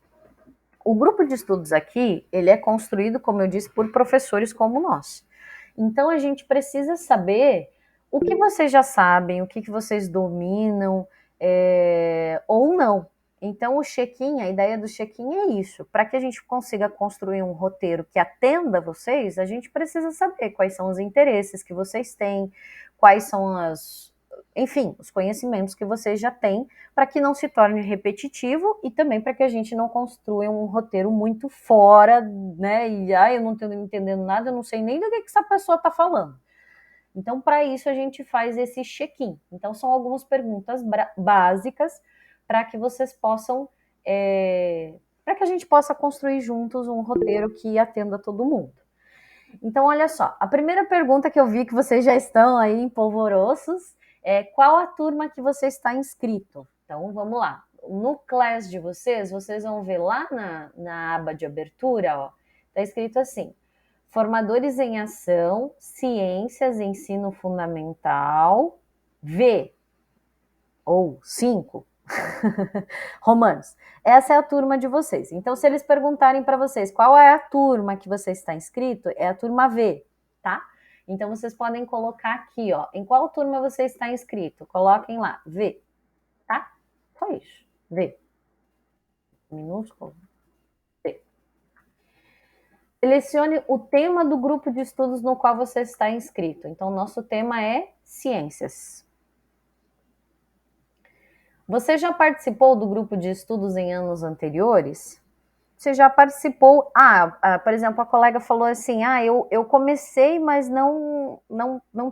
o grupo de estudos aqui, ele é construído, como eu disse, por professores como nós. Então, a gente precisa saber o que vocês já sabem, o que vocês dominam, ou não. Então, o check-in, a ideia do check-in é isso. Para que a gente consiga construir um roteiro que atenda vocês, a gente precisa saber quais são os interesses que vocês têm, quais são os conhecimentos que vocês já têm, para que não se torne repetitivo e também para que a gente não construa um roteiro muito fora, né? E eu não estou entendendo nada, eu não sei nem do que essa pessoa está falando. Então, para isso, a gente faz esse check-in. Então, são algumas perguntas básicas para que vocês possam, para que a gente possa construir juntos um roteiro que atenda todo mundo. Então, olha só, a primeira pergunta que eu vi que vocês já estão aí em polvorosos é qual a turma que você está inscrito? Então, vamos lá. No Class de vocês vão ver lá na aba de abertura, ó, tá escrito assim, Formadores em Ação, Ciências, Ensino Fundamental, V, ou 5, Romanos. Essa é a turma de vocês. Então, se eles perguntarem para vocês qual é a turma que você está inscrito, é a turma V, tá? Então, vocês podem colocar aqui, ó, em qual turma você está inscrito. Coloquem lá, V, tá? Só isso, V. Minúsculo, V. Selecione o tema do grupo de estudos no qual você está inscrito. Então, nosso tema é Ciências. Você já participou do grupo de estudos em anos anteriores? Você já participou? Por exemplo, a colega falou assim, eu comecei, mas não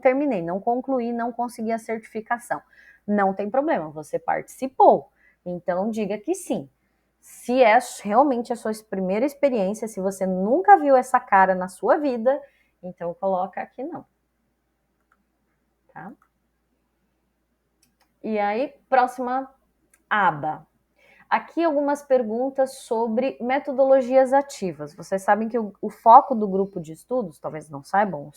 terminei, não concluí, não consegui a certificação. Não tem problema, você participou. Então, diga que sim. Se é realmente a sua primeira experiência, se você nunca viu essa cara na sua vida, então coloca aqui não. Tá? E aí, próxima aba. Aqui algumas perguntas sobre metodologias ativas. Vocês sabem que o foco do grupo de estudos, talvez não saibam,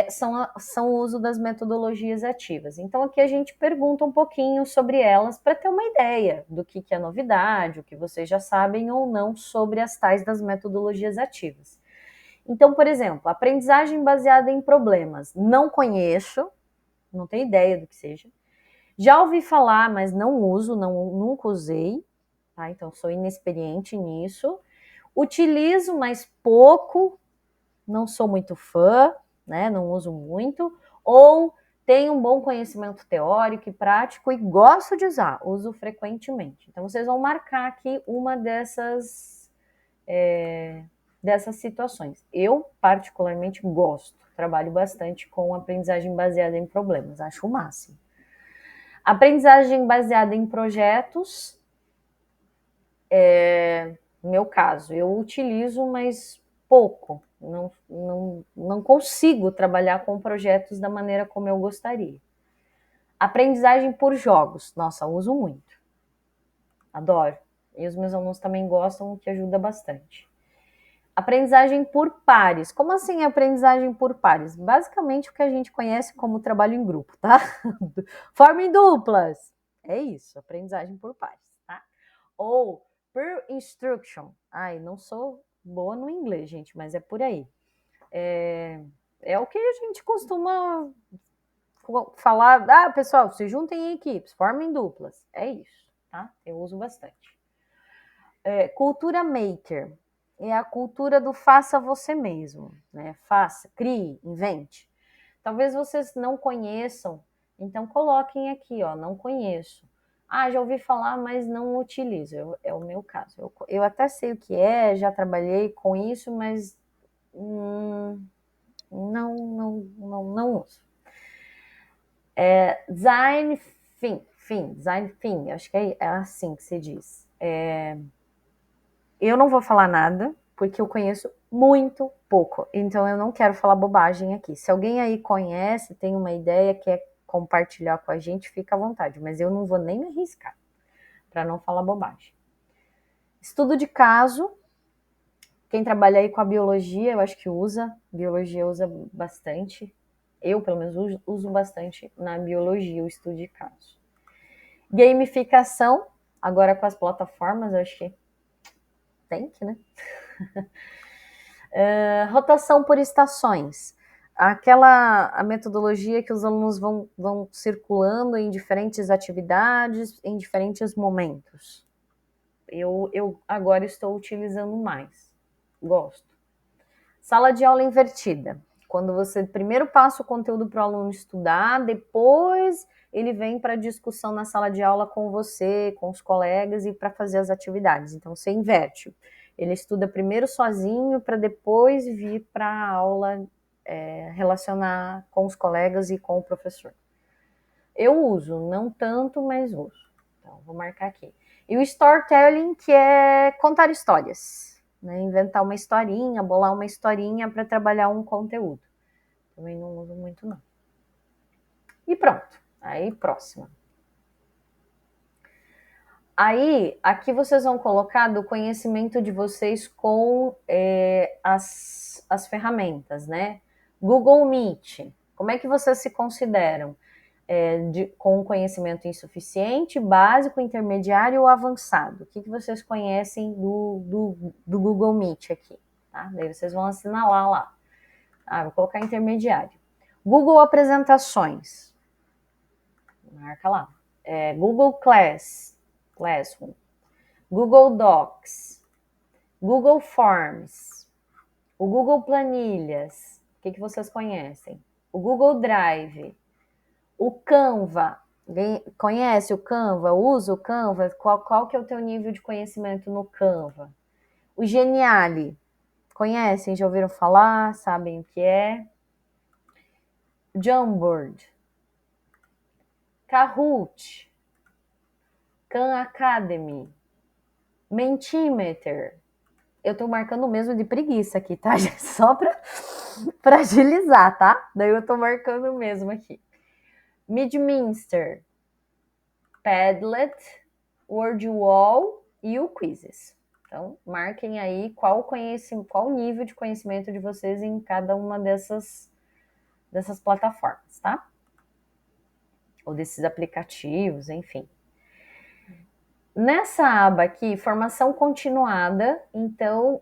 são o uso das metodologias ativas. Então aqui a gente pergunta um pouquinho sobre elas para ter uma ideia do que é novidade, o que vocês já sabem ou não sobre as tais das metodologias ativas. Então, por exemplo, aprendizagem baseada em problemas. Não conheço, não tenho ideia do que seja. Já ouvi falar, mas não uso, nunca usei, tá? Então sou inexperiente nisso. Utilizo, mas pouco, não sou muito fã, né? Não uso muito. Ou tenho um bom conhecimento teórico e prático e gosto de usar, uso frequentemente. Então vocês vão marcar aqui uma dessas situações. Eu, particularmente, gosto, trabalho bastante com aprendizagem baseada em problemas, acho o máximo. Aprendizagem baseada em projetos, no meu caso, eu utilizo, mas pouco. Não consigo trabalhar com projetos da maneira como eu gostaria. Aprendizagem por jogos, nossa, uso muito. Adoro. E os meus alunos também gostam, o que ajuda bastante. Aprendizagem por pares. Como assim aprendizagem por pares? Basicamente o que a gente conhece como trabalho em grupo, tá? Forma em duplas. É isso, aprendizagem por pares, tá? Ou peer instruction. Não sou boa no inglês, gente, mas é por aí. É o que a gente costuma falar. Pessoal, se juntem em equipes, formem duplas. É isso, tá? Eu uso bastante. Cultura maker. É a cultura do faça você mesmo, né? Faça, crie, invente. Talvez vocês não conheçam, então coloquem aqui, ó, não conheço. Já ouvi falar, mas não utilizo. É o meu caso. Eu até sei o que é, já trabalhei com isso, mas não uso. Design thinking, acho que é assim que se diz. Eu não vou falar nada, porque eu conheço muito pouco, então eu não quero falar bobagem aqui. Se alguém aí conhece, tem uma ideia, quer compartilhar com a gente, fica à vontade, mas eu não vou nem me arriscar, para não falar bobagem. Estudo de caso, quem trabalha aí com a biologia, eu acho que biologia usa bastante, eu pelo menos uso bastante na biologia o estudo de caso. Gamificação, agora com as plataformas, eu acho que tem que, né? Rotação por estações. A metodologia que os alunos vão circulando em diferentes atividades, em diferentes momentos. Eu agora estou utilizando mais. Gosto. Sala de aula invertida. Quando você primeiro passa o conteúdo para o aluno estudar, depois ele vem para discussão na sala de aula com você, com os colegas e para fazer as atividades. Então, você inverte. Ele estuda primeiro sozinho para depois vir para a aula relacionar com os colegas e com o professor. Eu uso, não tanto, mas uso. Então, vou marcar aqui. E o storytelling, que é contar histórias, né? Inventar uma historinha, bolar uma historinha para trabalhar um conteúdo. Também não uso muito, não. E pronto. Aí, próxima. Aí, aqui vocês vão colocar do conhecimento de vocês com as ferramentas, né? Google Meet. Como é que vocês se consideram? Com conhecimento insuficiente, básico, intermediário ou avançado? O que vocês conhecem do Google Meet aqui? Tá? Daí vocês vão assinalar lá. Vou colocar intermediário. Google Apresentações. Marca lá. Google Classroom. Google Docs. Google Forms. O Google Planilhas. O que vocês conhecem? O Google Drive. O Canva. Conhece o Canva? Usa o Canva? Qual que é o teu nível de conhecimento no Canva? O Geniali. Conhecem? Já ouviram falar? Sabem o que é? Jamboard. Kahoot. Khan Academy. Mentimeter. Eu tô marcando o mesmo de preguiça aqui, tá? Só pra agilizar, tá? Daí eu tô marcando o mesmo aqui. Midminster, Padlet, Wordwall e o Quizzes. Então, marquem aí qual o nível de conhecimento de vocês em cada uma dessas plataformas, tá? Ou desses aplicativos, enfim. Nessa aba aqui, formação continuada, então,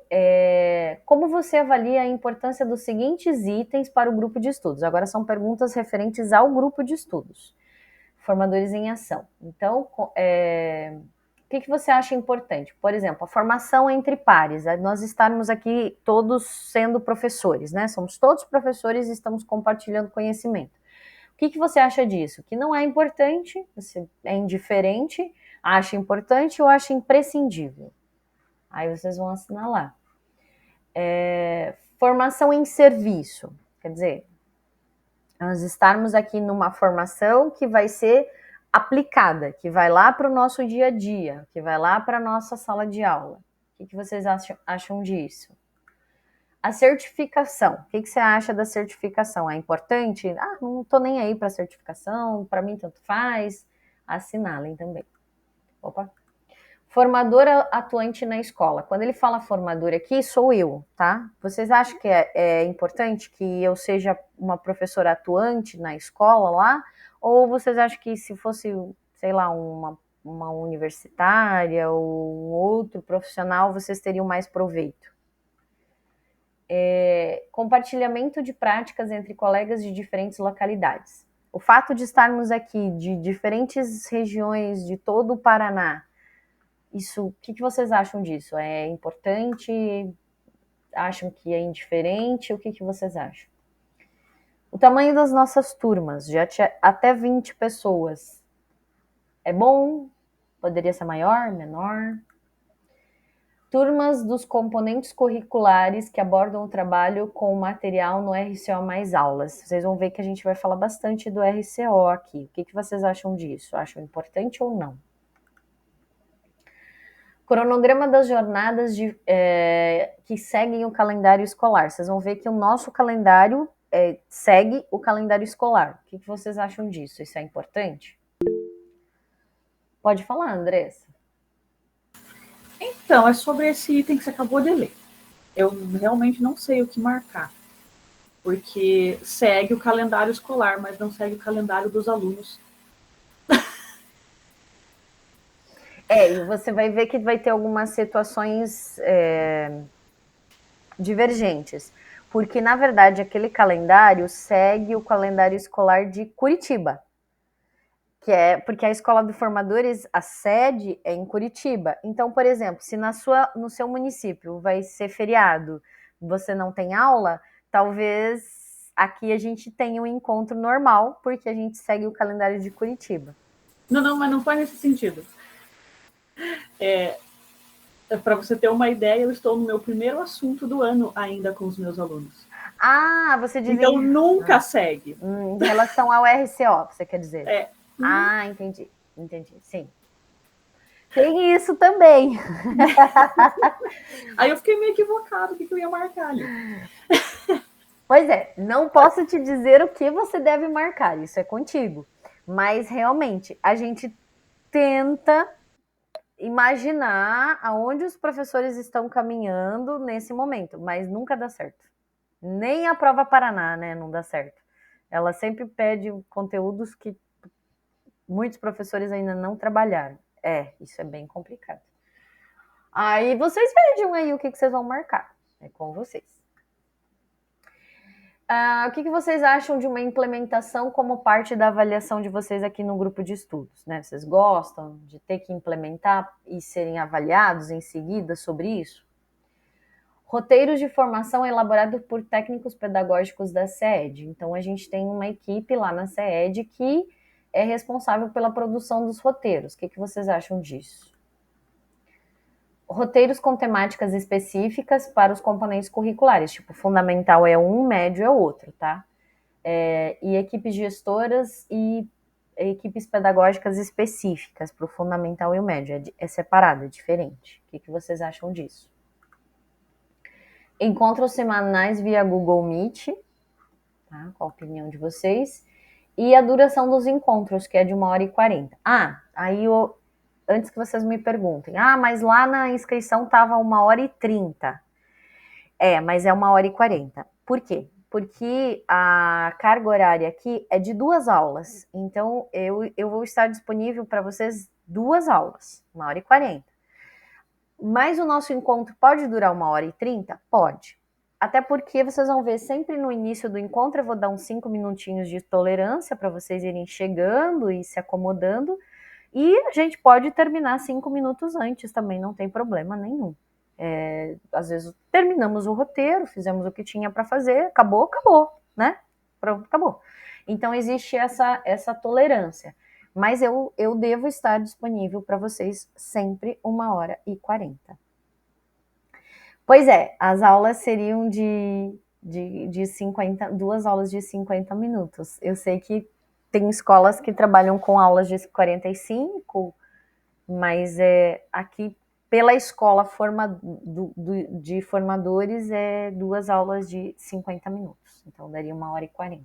como você avalia a importância dos seguintes itens para o grupo de estudos? Agora são perguntas referentes ao grupo de estudos. Formadores em ação. Então, o que você acha importante? Por exemplo, a formação entre pares. Nós estarmos aqui todos sendo professores, né? Somos todos professores e estamos compartilhando conhecimento. O que você acha disso? Que não é importante, você é indiferente, acha importante ou acha imprescindível? Aí vocês vão assinalar. Formação em serviço. Quer dizer, nós estarmos aqui numa formação que vai ser aplicada, que vai lá para o nosso dia a dia, que vai lá para a nossa sala de aula. O que vocês acham disso? A certificação. O que você acha da certificação? É importante? Não estou nem aí para certificação, para mim tanto faz. Assinalem também. Opa. Formadora atuante na escola. Quando ele fala formadora aqui, sou eu, tá? Vocês acham que é importante que eu seja uma professora atuante na escola lá? Ou vocês acham que se fosse, sei lá, uma universitária ou um outro profissional, vocês teriam mais proveito? Compartilhamento de práticas entre colegas de diferentes localidades. O fato de estarmos aqui de diferentes regiões de todo o Paraná, o que vocês acham disso? É importante? Acham que é indiferente? O que vocês acham? O tamanho das nossas turmas, já tinha até 20 pessoas. É bom? Poderia ser maior, menor? Turmas dos componentes curriculares que abordam o trabalho com o material no RCO mais aulas. Vocês vão ver que a gente vai falar bastante do RCO aqui. O que vocês acham disso? Acham importante ou não? Cronograma das jornadas que seguem o calendário escolar. Vocês vão ver que o nosso calendário segue o calendário escolar. O que vocês acham disso? Isso é importante? Pode falar, Andressa. Então, é sobre esse item que você acabou de ler. Eu realmente não sei o que marcar, porque segue o calendário escolar, mas não segue o calendário dos alunos. E você vai ver que vai ter algumas situações divergentes, porque, na verdade, aquele calendário segue o calendário escolar de Curitiba, porque a Escola de Formadores, a sede é em Curitiba. Então, por exemplo, se no seu município vai ser feriado, você não tem aula, talvez aqui a gente tenha um encontro normal, porque a gente segue o calendário de Curitiba. Não, mas não foi nesse sentido. Para você ter uma ideia, eu estou no meu primeiro assunto do ano ainda com os meus alunos. Ah, você diz Então, nunca segue. em relação ao RCO, você quer dizer? É. Ah, entendi, sim. Tem isso também. Aí eu fiquei meio equivocado, o que eu ia marcar ali. Pois é, não posso te dizer o que você deve marcar, isso é contigo. Mas realmente, a gente tenta imaginar aonde os professores estão caminhando nesse momento, mas nunca dá certo. Nem a prova Paraná, né, não dá certo. Ela sempre pede conteúdos que muitos professores ainda não trabalharam. Isso é bem complicado. Aí vocês vejam aí o que vocês vão marcar. É com vocês. O que vocês acham de uma implementação como parte da avaliação de vocês aqui no grupo de estudos? Né? Vocês gostam de ter que implementar e serem avaliados em seguida sobre isso? Roteiros de formação elaborados por técnicos pedagógicos da SEED. Então, a gente tem uma equipe lá na SEED que é responsável pela produção dos roteiros. O que vocês acham disso? Roteiros com temáticas específicas para os componentes curriculares, tipo, fundamental é um, médio é outro, tá? E equipes gestoras e equipes pedagógicas específicas para o fundamental e o médio, é separado, é diferente. O que vocês acham disso? Encontros semanais via Google Meet, tá? Qual a opinião de vocês? E a duração dos encontros, que é de 1h40. Aí antes que vocês me perguntem, mas lá na inscrição estava 1h30. Mas é 1h40. Por quê? Porque a carga horária aqui é de 2 aulas. Então, eu vou estar disponível para vocês 2 aulas, 1h40. Mas o nosso encontro pode durar 1h30? Pode. Até porque vocês vão ver sempre no início do encontro, eu vou dar uns 5 minutinhos de tolerância para vocês irem chegando e se acomodando. E a gente pode terminar 5 minutos antes também, não tem problema nenhum. Às vezes terminamos o roteiro, fizemos o que tinha para fazer, acabou, né? Pronto, acabou. Então existe essa tolerância. Mas eu devo estar disponível para vocês sempre 1h40. Pois é, as aulas seriam de 2 aulas de 50 minutos. Eu sei que tem escolas que trabalham com aulas de 45, mas aqui, pela escola de formadores, 2 aulas de 50 minutos. Então, daria 1h40.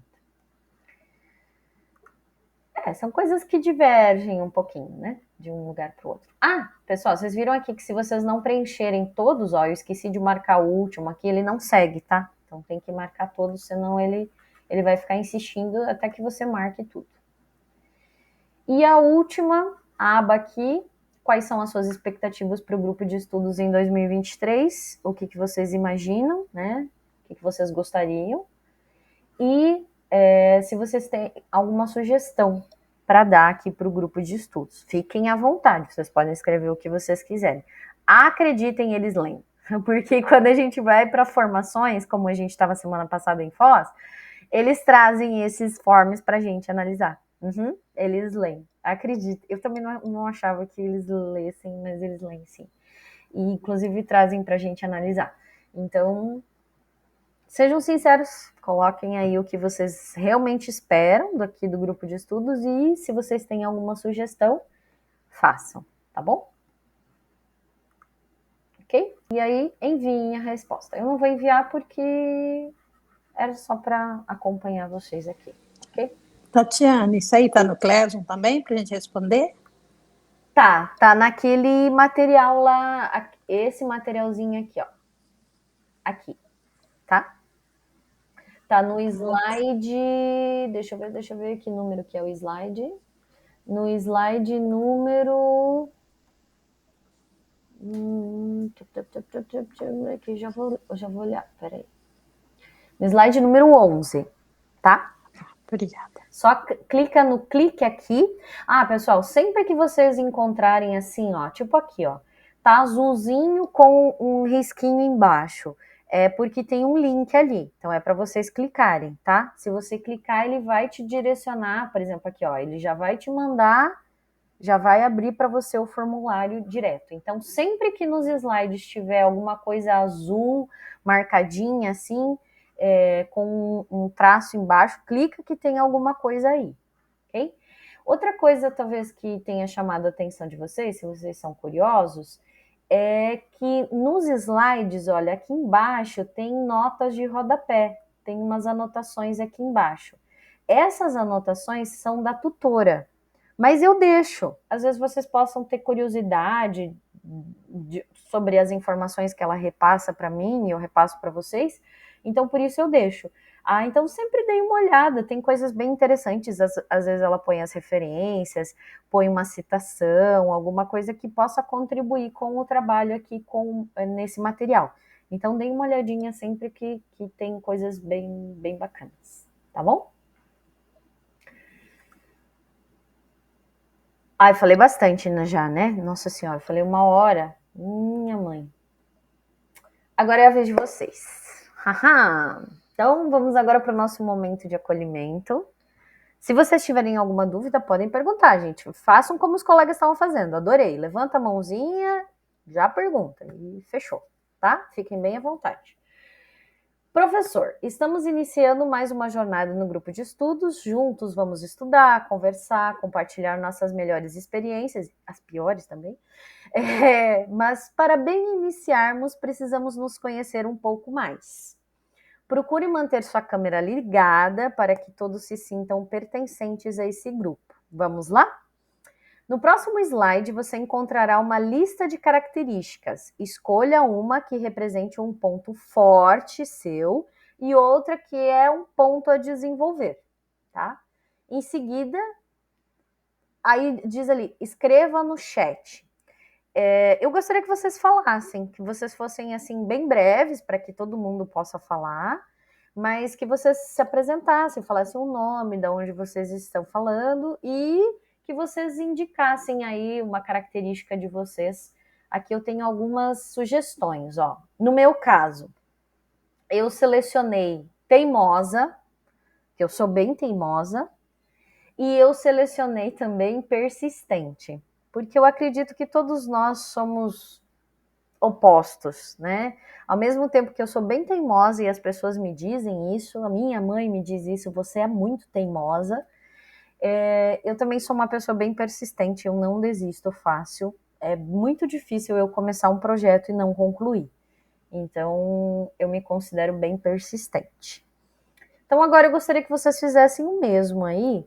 São coisas que divergem um pouquinho, né? De um lugar para o outro. Pessoal, vocês viram aqui que se vocês não preencherem todos, eu esqueci de marcar o último aqui, ele não segue, tá? Então tem que marcar todos, senão ele vai ficar insistindo até que você marque tudo. E a última aba aqui, quais são as suas expectativas para o grupo de estudos em 2023? O que vocês imaginam, né? O que vocês gostariam? E se vocês têm alguma sugestão para dar aqui para o grupo de estudos, fiquem à vontade, vocês podem escrever o que vocês quiserem. Acreditem, eles leem, porque quando a gente vai para formações, como a gente estava semana passada em Foz, eles trazem esses forms para a gente analisar. Eles leem, acredito. Eu também não achava que eles lessem, mas eles leem sim. E inclusive trazem para a gente analisar. Então, sejam sinceros, coloquem aí o que vocês realmente esperam daqui do grupo de estudos e se vocês têm alguma sugestão, façam, tá bom? Ok? E aí, enviem a resposta. Eu não vou enviar porque era só para acompanhar vocês aqui, ok? Tatiana, isso aí tá no Classroom também para a gente responder? Tá naquele material lá, esse materialzinho aqui, ó. Aqui, tá? Tá no slide, deixa eu ver que número que é o slide. No slide número... Aqui já vou olhar, peraí. No slide número 11, tá? Obrigada. Só clica no clique aqui. Pessoal, sempre que vocês encontrarem assim, ó, tipo aqui, ó, tá azulzinho com um risquinho embaixo. É porque tem um link ali, então é para vocês clicarem, tá? Se você clicar, ele vai te direcionar, por exemplo, aqui, ó, ele já vai te mandar, já vai abrir para você o formulário direto. Então, sempre que nos slides tiver alguma coisa azul, marcadinha assim, com um traço embaixo, clica que tem alguma coisa aí, ok? Outra coisa, talvez, que tenha chamado a atenção de vocês, se vocês são curiosos, é que nos slides, olha, aqui embaixo tem notas de rodapé, tem umas anotações aqui embaixo. Essas anotações são da tutora, mas eu deixo. Às vezes vocês possam ter curiosidade sobre as informações que ela repassa para mim e eu repasso para vocês, então por isso eu deixo. Então sempre dei uma olhada, tem coisas bem interessantes, às vezes ela põe as referências, põe uma citação, alguma coisa que possa contribuir com o trabalho aqui nesse material. Então dei uma olhadinha sempre que tem coisas bem, bem bacanas, tá bom? Ai, falei bastante já, né? Nossa Senhora, falei 1 hora. Minha mãe. Agora é a vez de vocês. Haha! Então, vamos agora para o nosso momento de acolhimento. Se vocês tiverem alguma dúvida, podem perguntar, gente. Façam como os colegas estavam fazendo. Adorei. Levanta a mãozinha, já pergunta. E fechou, tá? Fiquem bem à vontade. Professor, estamos iniciando mais uma jornada no grupo de estudos. Juntos vamos estudar, conversar, compartilhar nossas melhores experiências, as piores também. Mas para bem iniciarmos, precisamos nos conhecer um pouco mais. Procure manter sua câmera ligada para que todos se sintam pertencentes a esse grupo. Vamos lá? No próximo slide, você encontrará uma lista de características. Escolha uma que represente um ponto forte seu e outra que é um ponto a desenvolver, tá? Em seguida, aí diz ali, escreva no chat. Eu gostaria que vocês falassem, que vocês fossem assim bem breves para que todo mundo possa falar, mas que vocês se apresentassem, falassem o nome, de onde vocês estão falando e que vocês indicassem aí uma característica de vocês. Aqui eu tenho algumas sugestões, ó. No meu caso, eu selecionei teimosa, que eu sou bem teimosa, e eu selecionei também persistente, porque eu acredito que todos nós somos opostos, né? Ao mesmo tempo que eu sou bem teimosa e as pessoas me dizem isso, a minha mãe me diz isso, você é muito teimosa, eu também sou uma pessoa bem persistente, eu não desisto fácil, é muito difícil eu começar um projeto e não concluir, então eu me considero bem persistente. Então agora eu gostaria que vocês fizessem o mesmo aí,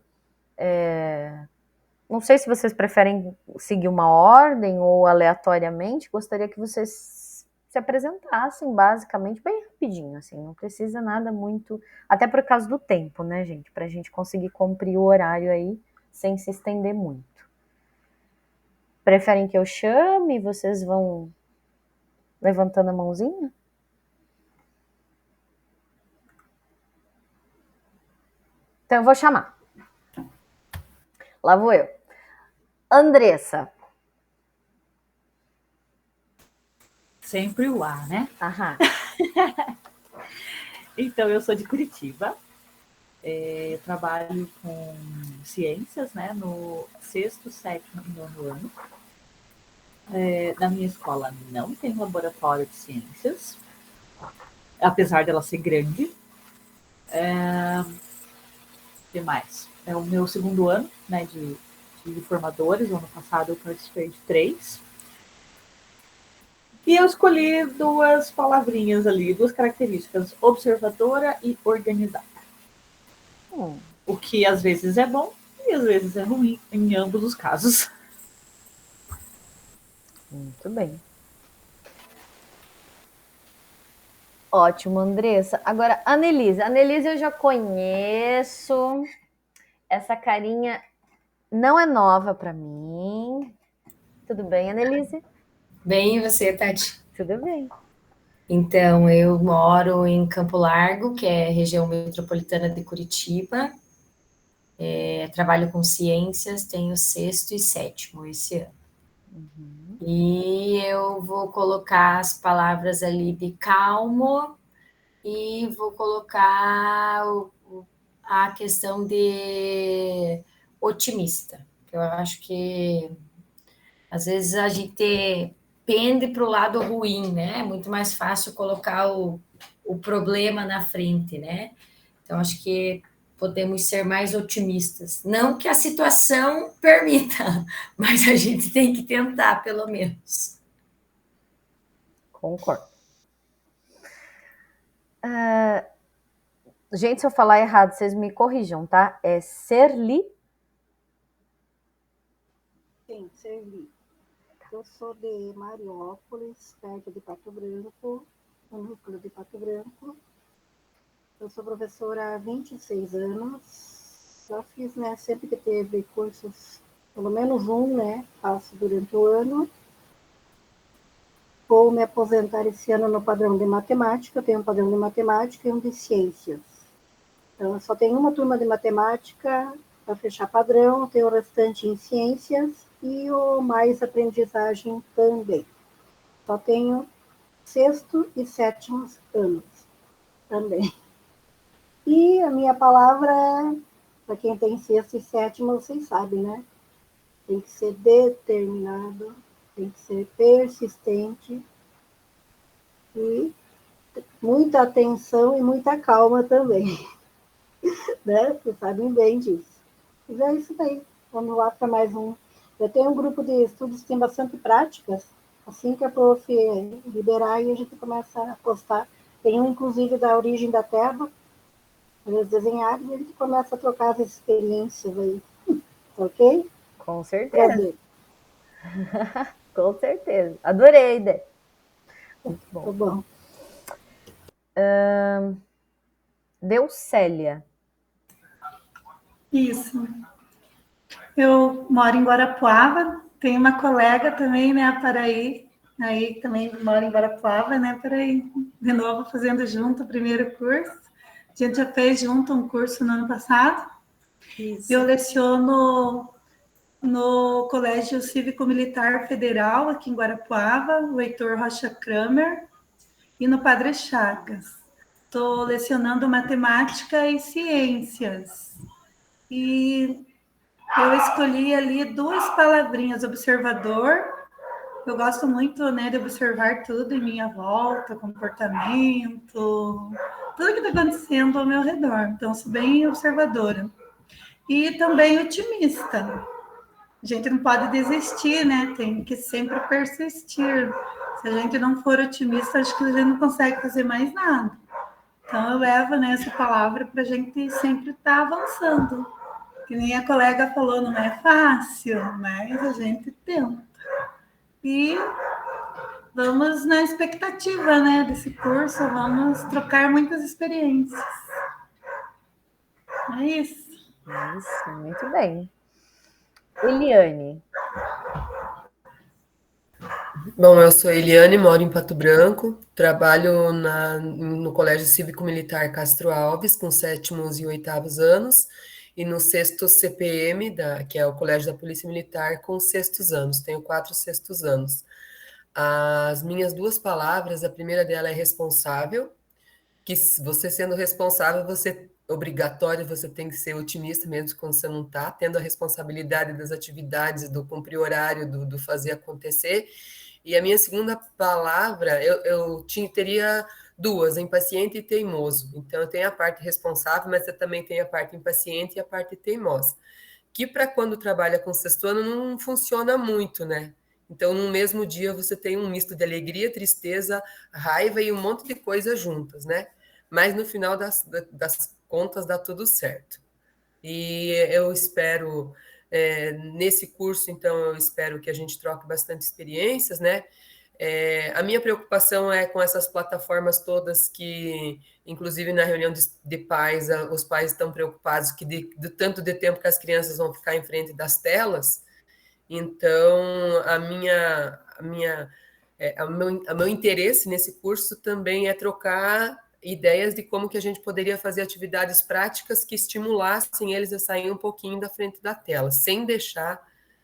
não sei se vocês preferem seguir uma ordem ou aleatoriamente, gostaria que vocês se apresentassem basicamente bem rapidinho, assim, não precisa nada muito, até por causa do tempo, né, gente, pra gente conseguir cumprir o horário aí sem se estender muito. Preferem que eu chame e vocês vão levantando a mãozinha? Então eu vou chamar. Lá vou eu. Andressa. Sempre o A, né? Aham. Então, eu sou de Curitiba. Eu trabalho com ciências, né? No 6º, 7º e 9º ano. Na minha escola não tem laboratório de ciências, apesar dela ser grande. O que mais? É o meu 2º ano, né, de formadores. O ano passado eu participei de 3. E eu escolhi 2 palavrinhas ali, 2 características, observadora e organizada. O que às vezes é bom e às vezes é ruim, em ambos os casos. Muito bem. Ótimo, Andressa. Agora, Annelise. Annelise eu já conheço. Essa carinha não é nova para mim. Tudo bem, Annelise? Bem, e você, Tati? Tudo bem. Então, eu moro em Campo Largo, que é região metropolitana de Curitiba. Trabalho com ciências, tenho 6º e 7º esse ano. E eu vou colocar as palavras ali de calmo e vou colocar a questão de otimista. Eu acho que às vezes a gente pende para o lado ruim, né? É muito mais fácil colocar o o problema na frente, né? Então, acho que podemos ser mais otimistas. Não que a situação permita, mas a gente tem que tentar, pelo menos. Concordo. Gente, se eu falar errado, vocês me corrijam, tá? É Serli? Sim, Serli. Eu sou de Mariópolis, perto de Pato Branco, no núcleo de Pato Branco. Eu sou professora há 26 anos. Já fiz, né, sempre que teve cursos, pelo menos um, né, faço durante o ano. Vou me aposentar esse ano no padrão de matemática. Eu tenho um padrão de matemática e um de ciências. Então, eu só tenho uma turma de matemática para fechar padrão, tenho o restante em ciências e o mais aprendizagem também. Só tenho 6º e 7º anos também. E a minha palavra, para quem tem 6º e 7º, vocês sabem, né? Tem que ser determinado, tem que ser persistente e muita atenção e muita calma também. Né? Vocês sabem bem disso. Mas é isso daí. Vamos lá para mais um. Eu tenho um grupo de estudos que tem bastante práticas. Assim que a prof liberar, aí a gente começa a postar. Tem um, inclusive, da origem da Terra, eles desenharam, e a gente começa a trocar as experiências aí. Ok? Com certeza. Prazer. Com certeza. Adorei a ideia. Muito bom. Tá bom. Deucélia. Isso. Eu moro em Guarapuava, tenho uma colega também, né, a Paraí, aí também mora em Guarapuava, né, Paraí, de novo fazendo junto o primeiro curso. A gente já fez junto um curso no ano passado. Isso. Eu leciono no Colégio Cívico-Militar Federal, aqui em Guarapuava, o Heitor Rocha Kramer, e no Padre Chagas. Estou lecionando matemática e ciências. E eu escolhi ali 2 palavrinhas, observador. Eu gosto muito, né, de observar tudo em minha volta, comportamento, tudo que está acontecendo ao meu redor. Então, sou bem observadora. E também otimista. A gente não pode desistir, né? Tem que sempre persistir. Se a gente não for otimista, acho que a gente não consegue fazer mais nada. Então, eu levo, né, essa palavra para a gente sempre estar avançando. Que nem a colega falou, não é fácil, mas a gente tenta. E vamos na expectativa, né, desse curso, vamos trocar muitas experiências. É isso. Isso, muito bem. Eliane. Bom, eu sou Eliane, moro em Pato Branco, trabalho no Colégio Cívico-Militar Castro Alves, com 7º e 8º anos, e no 6º CPM, que é o Colégio da Polícia Militar, com 6º anos, tenho 4 6º anos. As minhas 2 palavras, a primeira dela é responsável, que você sendo responsável, obrigatório, você tem que ser otimista mesmo quando você não está, tendo a responsabilidade das atividades, do cumprir horário, do fazer acontecer. E a minha segunda palavra, eu teria 2, impaciente e teimoso. Então, eu tenho a parte responsável, mas eu também tenho a parte impaciente e a parte teimosa. Que para quando trabalha com 6º ano não funciona muito, né? Então, no mesmo dia, você tem um misto de alegria, tristeza, raiva e um monte de coisas juntas, né? Mas no final das contas, dá tudo certo. E eu espero, nesse curso, então, eu espero que a gente troque bastante experiências, né? A minha preocupação é com essas plataformas todas que, inclusive na reunião de pais, os pais estão preocupados que do tanto de tempo que as crianças vão ficar em frente das telas. Então, o meu interesse nesse curso também é trocar ideias de como que a gente poderia fazer atividades práticas que estimulassem eles a sair um pouquinho da frente da tela, sem deixar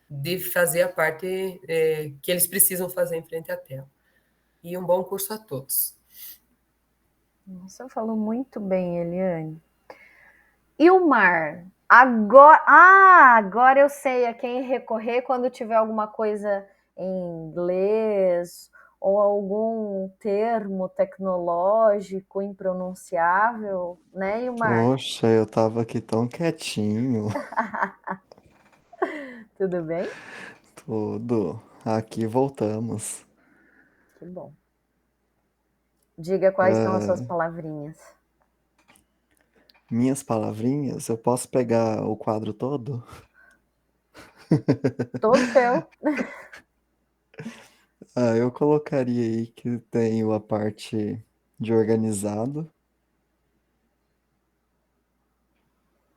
de fazer a parte que eles precisam fazer em frente à tela. E um bom curso a todos. Você falou muito bem, Eliane. E o Mar? Agora eu sei a quem recorrer quando tiver alguma coisa em inglês ou algum termo tecnológico impronunciável, né, Ilmar? Poxa, eu tava aqui tão quietinho. Tudo bem? Tudo. Aqui voltamos. Que bom. Diga quais são as suas palavrinhas. Minhas palavrinhas, eu posso pegar o quadro todo? Todo seu. Eu colocaria aí que tenho a parte de organizado,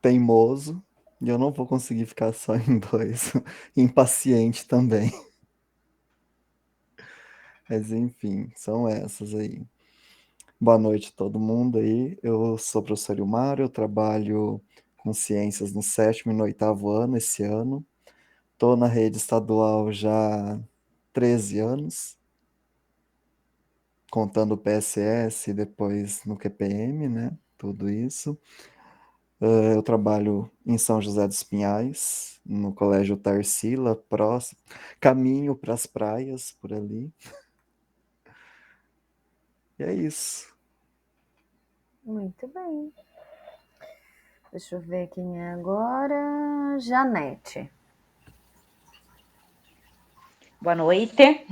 teimoso, e eu não vou conseguir ficar só em dois. Impaciente também. Mas enfim, são essas aí. Boa noite a todo mundo aí. Eu sou o professor Ilmar, eu trabalho com ciências no 7º e no 8º ano esse ano. Estou na rede estadual já há 13 anos, contando o PSS e depois no QPM, né? Tudo isso. Eu trabalho em São José dos Pinhais, no Colégio Tarsila, próximo, caminho para as praias por ali. E é isso. Muito bem. Deixa eu ver quem é agora. Janete. Boa noite.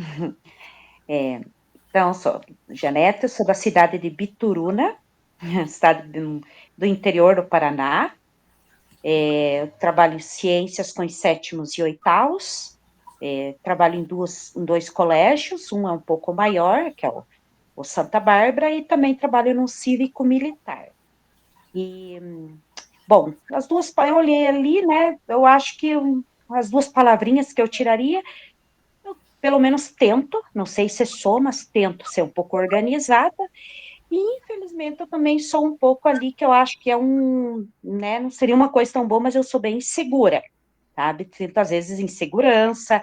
Então, sou Janete, sou da cidade de Bituruna, cidade do interior do Paraná. Eu trabalho em ciências com os 7º e 8º. Trabalho em dois colégios, um é um pouco maior, que é o Santa Bárbara, e também trabalho no cívico-militar. E, bom, eu olhei ali, né, eu acho que as duas palavrinhas que eu tiraria, eu pelo menos tento, não sei se sou, mas tento ser um pouco organizada, e infelizmente eu também sou um pouco ali, que eu acho que né, não seria uma coisa tão boa, mas eu sou bem insegura, sabe? Sinto às vezes insegurança,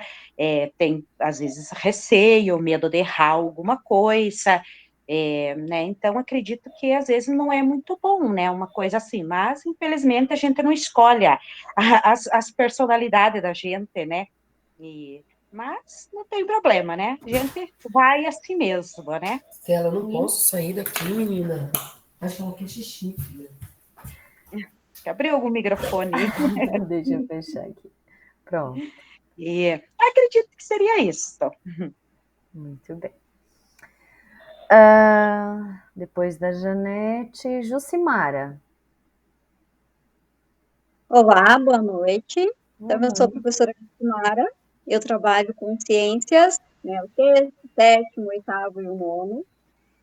tem às vezes receio, medo de errar alguma coisa, né? Então acredito que às vezes não é muito bom, né? Uma coisa assim, mas infelizmente a gente não escolhe as personalidades da gente, né? Mas não tem problema, né? A gente vai assim mesmo, né? Stella, não posso sair daqui, menina. Acho que ela quer xixi, filha. Abriu o microfone. Deixa eu fechar aqui. Pronto. E acredito que seria isso. Muito bem. Depois da Janete, Jucimara. Olá, boa noite. Então, eu sou a professora Jucimara, eu trabalho com ciências, né, o 6º, 7º, 8º e o 9º,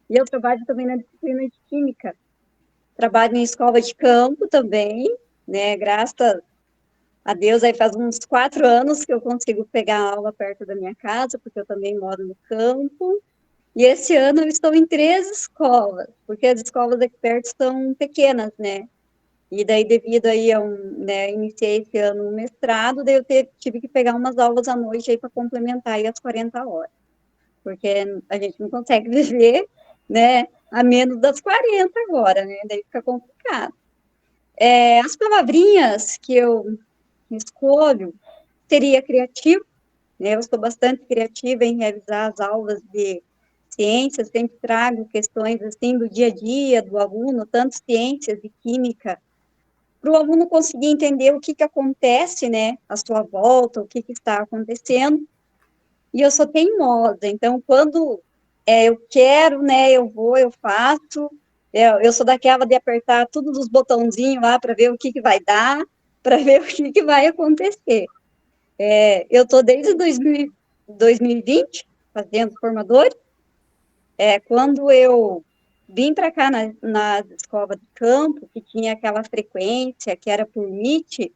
e eu trabalho também na disciplina de química. Trabalho em escola de campo também, né, graças a Deus, aí faz uns 4 anos que eu consigo pegar aula perto da minha casa, porque eu também moro no campo, e esse ano eu estou em 3 escolas, porque as escolas aqui perto são pequenas, né, e daí devido aí né, iniciei esse ano um mestrado, daí eu tive que pegar umas aulas à noite aí para complementar aí as 40 horas, porque a gente não consegue viver, né, a menos das 40 agora, né, daí fica complicado. As palavrinhas que eu escolho seria criativo, né, eu sou bastante criativa em realizar as aulas de ciências, sempre trago questões assim do dia a dia do aluno, tanto ciências e química, para o aluno conseguir entender o que acontece, né, à sua volta, o que está acontecendo, e eu sou teimosa, então, quando eu quero, né, eu vou, eu faço, eu sou daquela de apertar todos os botãozinhos lá para ver o que vai dar, para ver o que vai acontecer. Eu estou desde 2020 fazendo formadores, quando eu vim para cá na escola de campo, que tinha aquela frequência, que era por Meet,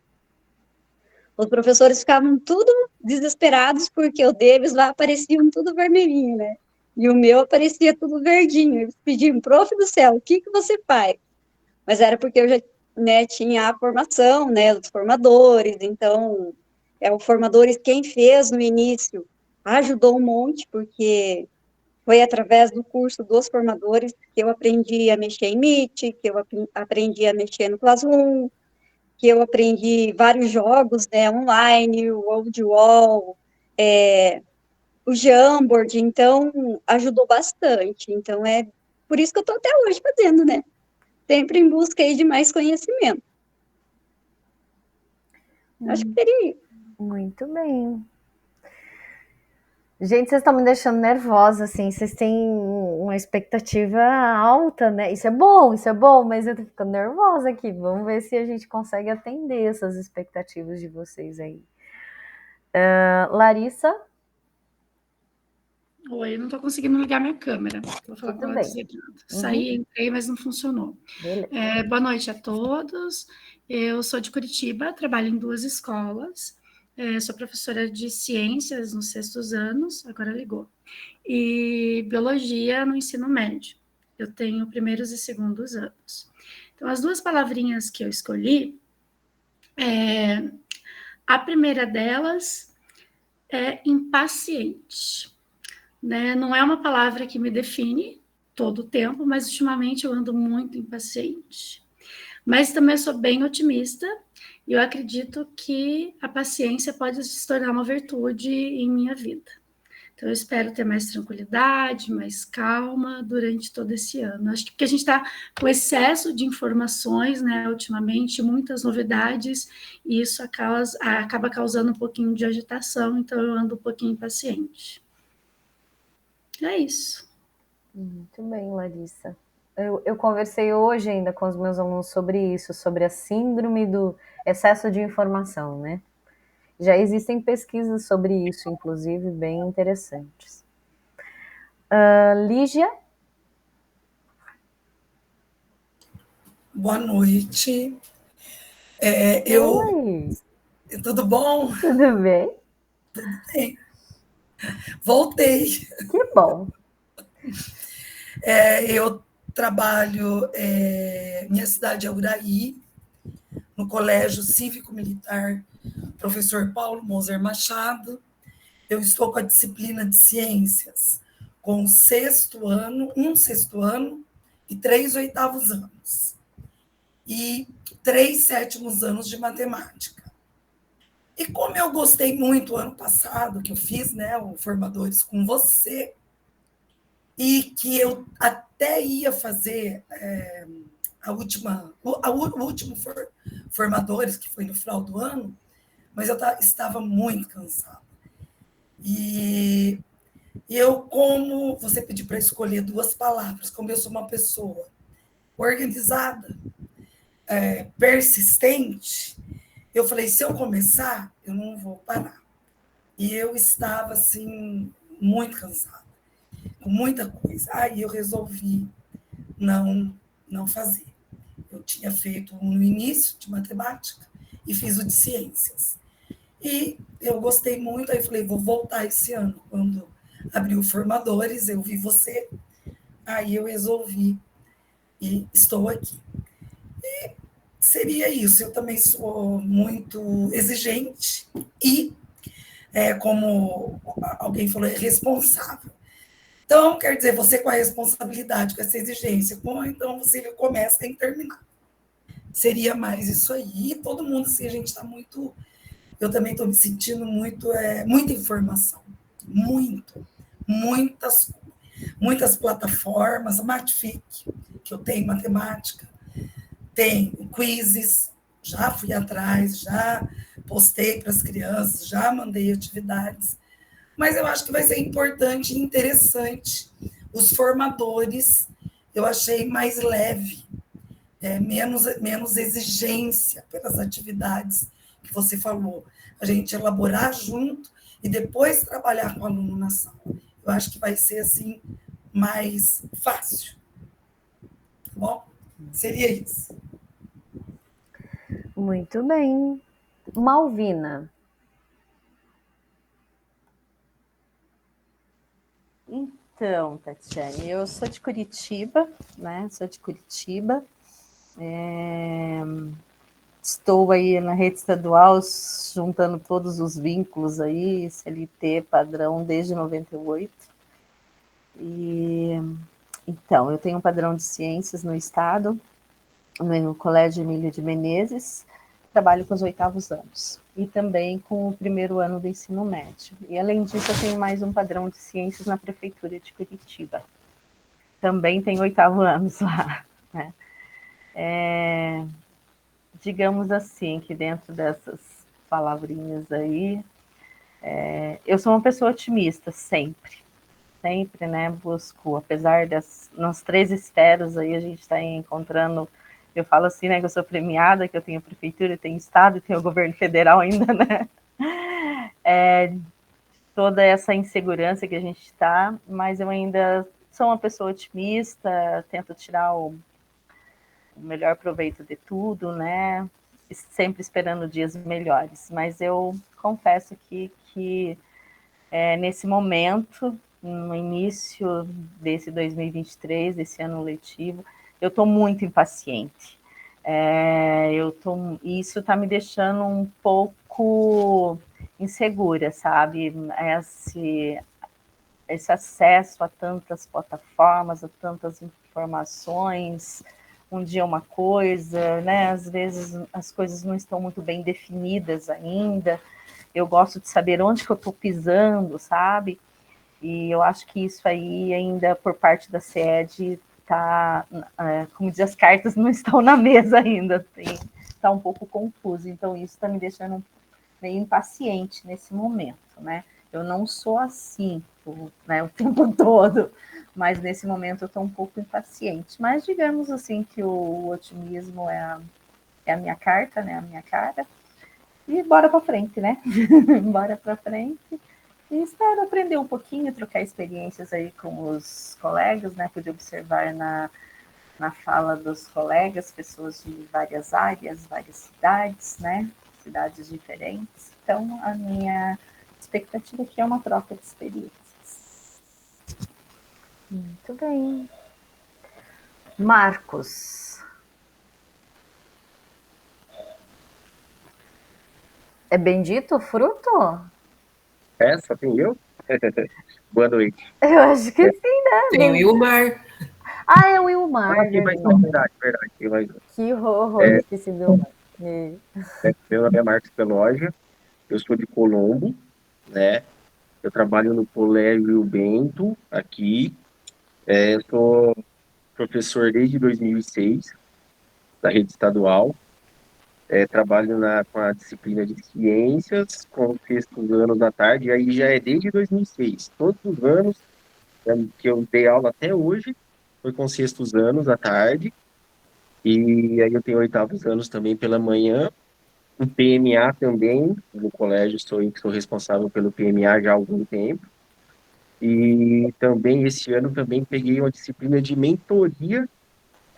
os professores ficavam tudo desesperados, porque o deles lá apareciam tudo vermelhinho, né? E o meu aparecia tudo verdinho. Eles pediam, prof do céu, o que você faz? Mas era porque eu já, né, tinha a formação, né, dos formadores, então, o formadores, quem fez no início, ajudou um monte, porque foi através do curso dos formadores que eu aprendi a mexer em Meet, que eu aprendi a mexer no Classroom, que eu aprendi vários jogos, né, online, o World Wall, o Jamboard, então ajudou bastante. Então é por isso que eu estou até hoje fazendo, né? Sempre em busca aí de mais conhecimento. Acho que seria isso. Muito bem. Gente, vocês estão me deixando nervosa, assim, vocês têm uma expectativa alta, né? Isso é bom, mas eu tô ficando nervosa aqui. Vamos ver se a gente consegue atender essas expectativas de vocês aí. Larissa? Oi, eu não estou conseguindo ligar minha câmera. Vou falar com ela desligada. Saí, entrei, mas não funcionou. Boa noite a todos. Eu sou de Curitiba, trabalho em 2 escolas. Sou professora de ciências nos 6º anos, agora ligou. E biologia no ensino médio. Eu tenho 1º e 2º anos. Então, as 2 palavrinhas que eu escolhi, a primeira delas é impaciente. Né? Não é uma palavra que me define todo o tempo, mas ultimamente eu ando muito impaciente. Mas também sou bem otimista e eu acredito que a paciência pode se tornar uma virtude em minha vida. Então, eu espero ter mais tranquilidade, mais calma durante todo esse ano. Acho que porque a gente está com excesso de informações, né, ultimamente, muitas novidades, e isso acaba causando um pouquinho de agitação, então eu ando um pouquinho impaciente. É isso. Muito bem, Larissa. Eu conversei hoje ainda com os meus alunos sobre isso, sobre a síndrome do excesso de informação, né? Já existem pesquisas sobre isso, inclusive, bem interessantes. Lígia? Boa noite. Oi. Tudo bom? Tudo bem? Tudo bem. Voltei. Que bom. Eu trabalho, minha cidade é Uraí, no Colégio Cívico-Militar Professor Paulo Moser Machado. Eu estou com a disciplina de ciências com 6º ano, 6º ano e 3 8º anos. E 3 7º anos de matemática. E como eu gostei muito ano passado, que eu fiz, né, o Formadores com você, e que eu até ia fazer o último Formadores, que foi no final do ano, mas eu estava muito cansada. E eu, como você pediu para escolher 2 palavras, como eu sou uma pessoa organizada, persistente, eu falei, se eu começar, eu não vou parar. E eu estava, assim, muito cansada, com muita coisa. Aí eu resolvi não fazer. Eu tinha feito no início de matemática e fiz o de ciências. E eu gostei muito, aí eu falei, vou voltar esse ano. Quando abriu Formadores, eu vi você, aí eu resolvi e estou aqui. E seria isso, eu também sou muito exigente e, como alguém falou, é responsável. Então, quer dizer, você com a responsabilidade, com essa exigência, então você começa, tem que terminar. Seria mais isso aí. E todo mundo, assim, a gente está muito... Eu também estou me sentindo muita informação. Muitas plataformas, a Matfic, que eu tenho matemática, tem quizzes, já fui atrás, já postei para as crianças, já mandei atividades. Mas eu acho que vai ser importante e interessante. Os formadores, eu achei mais leve, menos exigência pelas atividades que você falou. A gente elaborar junto e depois trabalhar com o aluno na sala. Eu acho que vai ser, assim, mais fácil. Tá bom? Seria isso. Muito bem. Malvina. Então, Tatiane, eu sou de Curitiba, né? Estou aí na rede estadual, juntando todos os vínculos aí, CLT, padrão, desde 98. Então, eu tenho um padrão de ciências no estado, no Colégio Emílio de Menezes, trabalho com os 8º anos e também com o 1º ano do ensino médio. E, além disso, eu tenho mais um padrão de ciências na Prefeitura de Curitiba. Também tenho 8º anos lá, né? Digamos assim, que dentro dessas palavrinhas aí, eu sou uma pessoa otimista, sempre, né, busco, apesar nas 3 esferas aí, a gente está encontrando, eu falo assim, né, que eu sou premiada, que eu tenho prefeitura, tenho estado, e tenho o governo federal ainda, né, toda essa insegurança que a gente está, mas eu ainda sou uma pessoa otimista, tento tirar o melhor proveito de tudo, né, sempre esperando dias melhores, mas eu confesso que nesse momento, no início desse 2023, desse ano letivo, eu estou muito impaciente. Isso está me deixando um pouco insegura, sabe? Esse acesso a tantas plataformas, a tantas informações, um dia uma coisa, né? Às vezes as coisas não estão muito bem definidas ainda. Eu gosto de saber onde que eu estou pisando, sabe? E eu acho que isso aí ainda por parte da SED está, como diz, as cartas não estão na mesa ainda, está um pouco confuso. Então isso está me deixando meio impaciente nesse momento, né? Eu não sou assim, né, o tempo todo, mas nesse momento eu estou um pouco impaciente. Mas digamos assim que o otimismo é a minha carta, né? A minha cara. E bora para frente, né? Bora para frente. E espero aprender um pouquinho, trocar experiências aí com os colegas, né? Pude observar na fala dos colegas, pessoas de várias áreas, várias cidades, né? Cidades diferentes. Então, a minha expectativa aqui é uma troca de experiências. Muito bem. Marcos. É bendito o fruto? Só tem eu? Boa noite. Eu acho que sim, né? Tem o Wilmar. Ah, é o Wilmar. Aqui mais não, verdade. Que horror, esqueci do Wilmar. Meu nome é Marcos Peloja, eu sou de Colombo, né? Eu trabalho no Colégio Bento, aqui. Sou professor desde 2006, da rede estadual. Trabalho com a disciplina de ciências, com os 6º anos da tarde, e aí já é desde 2006. Todos os anos que eu dei aula até hoje foi com 6º anos à tarde, e aí eu tenho 8º anos também pela manhã. O PMA também, no colégio sou eu que sou responsável pelo PMA já há algum tempo. E também esse ano também peguei uma disciplina de mentoria,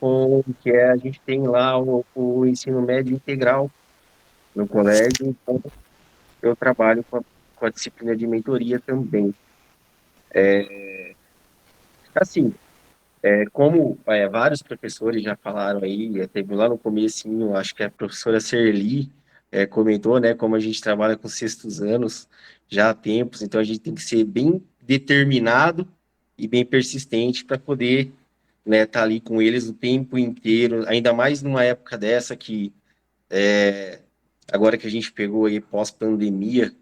a gente tem lá o ensino médio integral no colégio, então eu trabalho com a disciplina de mentoria também. Assim, como vários professores já falaram aí, teve lá no comecinho, acho que a professora Serli comentou, né, como a gente trabalha com 6º anos já há tempos, então a gente tem que ser bem determinado e bem persistente para poder, né, estar ali com eles o tempo inteiro, ainda mais numa época dessa que, agora que a gente pegou aí pós-pandemia,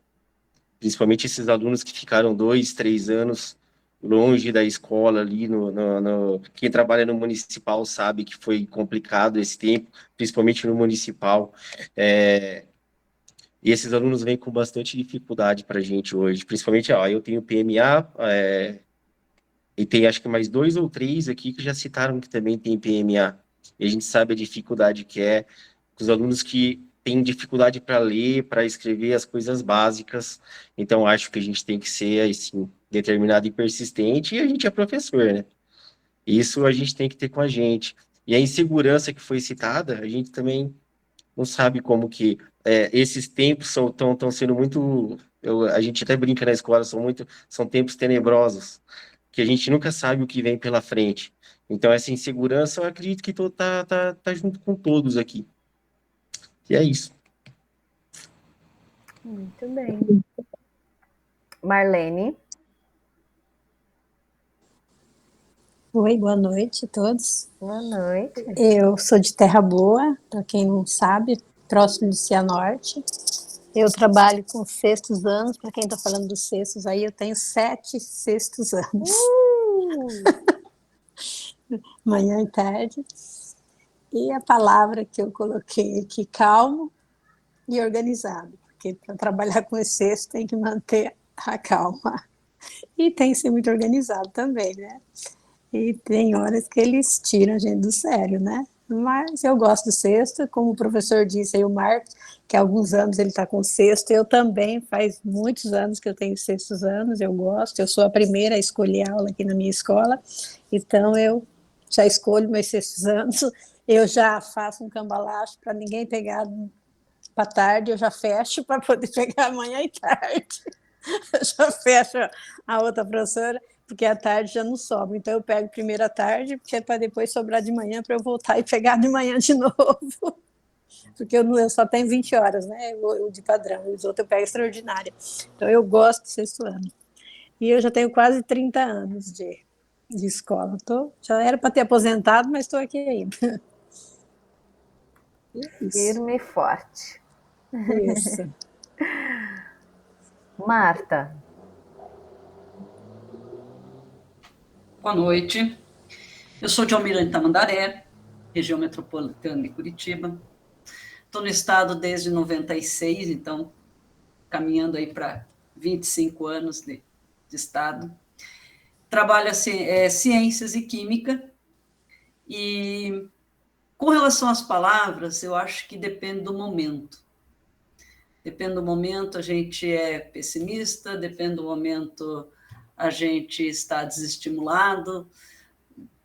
principalmente esses alunos que ficaram 2, 3 anos longe da escola ali, quem trabalha no municipal sabe que foi complicado esse tempo, principalmente no municipal, e esses alunos vêm com bastante dificuldade para a gente hoje, principalmente, eu tenho PMA, e tem acho que mais 2 ou 3 aqui que já citaram que também tem PMA, e a gente sabe a dificuldade que é, os alunos que têm dificuldade para ler, para escrever as coisas básicas, então acho que a gente tem que ser, assim, determinado e persistente, e a gente é professor, né? Isso a gente tem que ter com a gente. E a insegurança que foi citada, a gente também não sabe como que esses tempos estão sendo muito... a gente até brinca na escola, são tempos tenebrosos, que a gente nunca sabe o que vem pela frente. Então, essa insegurança, eu acredito que tá junto com todos aqui. E é isso. Muito bem. Marlene. Oi, boa noite a todos. Boa noite. Eu sou de Terra Boa, para quem não sabe, próximo de Cianorte. Eu trabalho com sextos anos, para quem está falando dos sextos aí, eu tenho 7 sextos anos. Manhã e tarde. E a palavra que eu coloquei aqui, calmo e organizado, porque para trabalhar com esse sexto tem que manter a calma. E tem que ser muito organizado também, né? E tem horas que eles tiram a gente do sério, né? Mas eu gosto do sexto, como o professor disse aí, o Marcos, que há alguns anos ele está com sexto, eu também, faz muitos anos que eu tenho sextos anos, eu gosto, eu sou a primeira a escolher aula aqui na minha escola, então eu já escolho meus sextos anos, eu já faço um cambalacho para ninguém pegar para tarde, eu já fecho para poder pegar amanhã e tarde. Eu já fecho a outra professora, porque à tarde já não sobra. Então eu pego primeiro à tarde, porque é para depois sobrar de manhã para eu voltar e pegar de manhã de novo. Porque eu só tenho 20 horas, né? Eu de padrão, os outros eu pego extraordinária. Então eu gosto do sexto ano. E eu já tenho quase 30 anos de escola. Já era para ter aposentado, mas estou aqui ainda. Firme e forte. Isso. Marta. Boa noite. Eu sou de Almirante Tamandaré, região metropolitana de Curitiba. Estou no estado desde 96, então caminhando aí para 25 anos de estado. Trabalho ciências e química. E com relação às palavras, eu acho que depende do momento. Depende do momento, a gente é pessimista, depende do momento, a gente está desestimulado.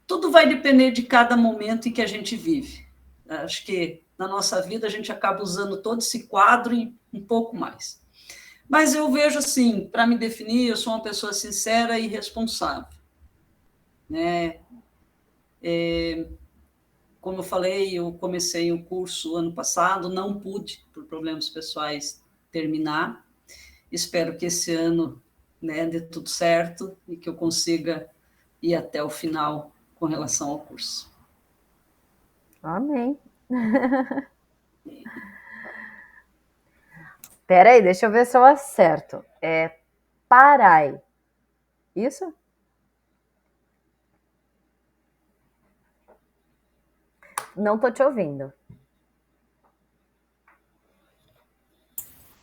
Tudo vai depender de cada momento em que a gente vive. Acho que na nossa vida a gente acaba usando todo esse quadro e um pouco mais. Mas eu vejo assim, para me definir, eu sou uma pessoa sincera e responsável. Né? Como eu falei, eu comecei o curso ano passado, não pude, por problemas pessoais, terminar. Espero que esse ano, né, dê tudo certo e que eu consiga ir até o final com relação ao curso. Amém. Espera aí, deixa eu ver se eu acerto. É Parai. Isso? Não estou te ouvindo.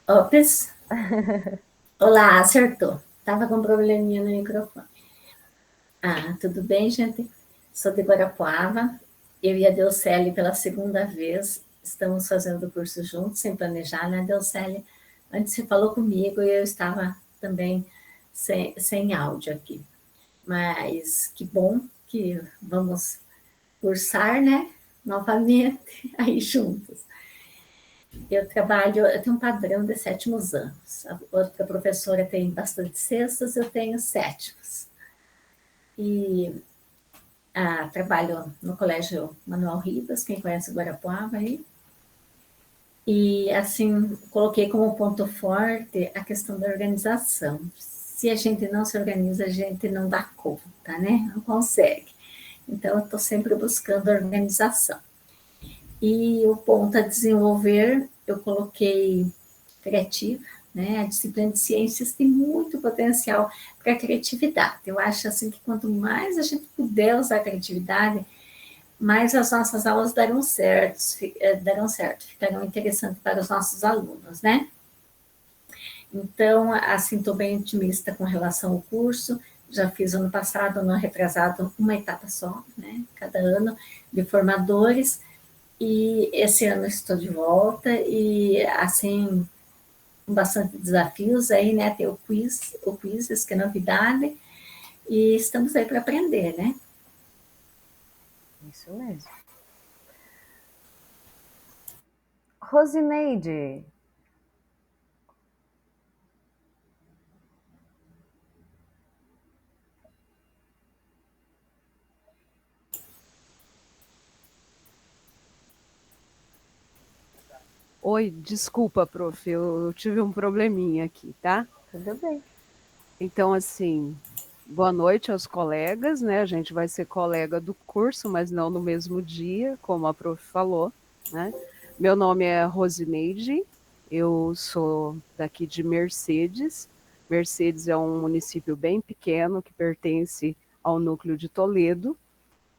Ops. Olá, acertou. Estava com um probleminha no microfone. Tudo bem, gente? Sou de Guarapuava. Eu e a Delcele pela segunda vez. Estamos fazendo o curso juntos, sem planejar, né, Delcele? Antes você falou comigo e eu estava também sem áudio aqui. Mas que bom que vamos cursar, né? Novamente, aí juntos. Eu tenho um padrão de sétimos anos. A outra professora tem bastante sextos, eu tenho sétimos. E trabalho no Colégio Manuel Ribas, quem conhece Guarapuava aí. E, assim, coloquei como ponto forte a questão da organização. Se a gente não se organiza, a gente não dá conta, né? Não consegue. Então, eu estou sempre buscando organização. E o ponto a desenvolver, eu coloquei criativa, né? A disciplina de ciências tem muito potencial para a criatividade. Eu acho assim que quanto mais a gente puder usar a criatividade, mais as nossas aulas darão certo, ficarão interessantes para os nossos alunos, né? Então, assim, estou bem otimista com relação ao curso. Já fiz ano passado, ano retrasado, uma etapa só, né? Cada ano, de formadores. E esse ano estou de volta e, assim, com bastante desafios aí, né? Tem o quiz, que é novidade. E estamos aí para aprender, né? Isso mesmo. Rosineide. Oi, desculpa, prof, eu tive um probleminha aqui, tá? Tudo bem. Então, assim, boa noite aos colegas, né? A gente vai ser colega do curso, mas não no mesmo dia, como a prof falou, né? Meu nome é Rosineide, eu sou daqui de Mercedes. Mercedes é um município bem pequeno que pertence ao núcleo de Toledo.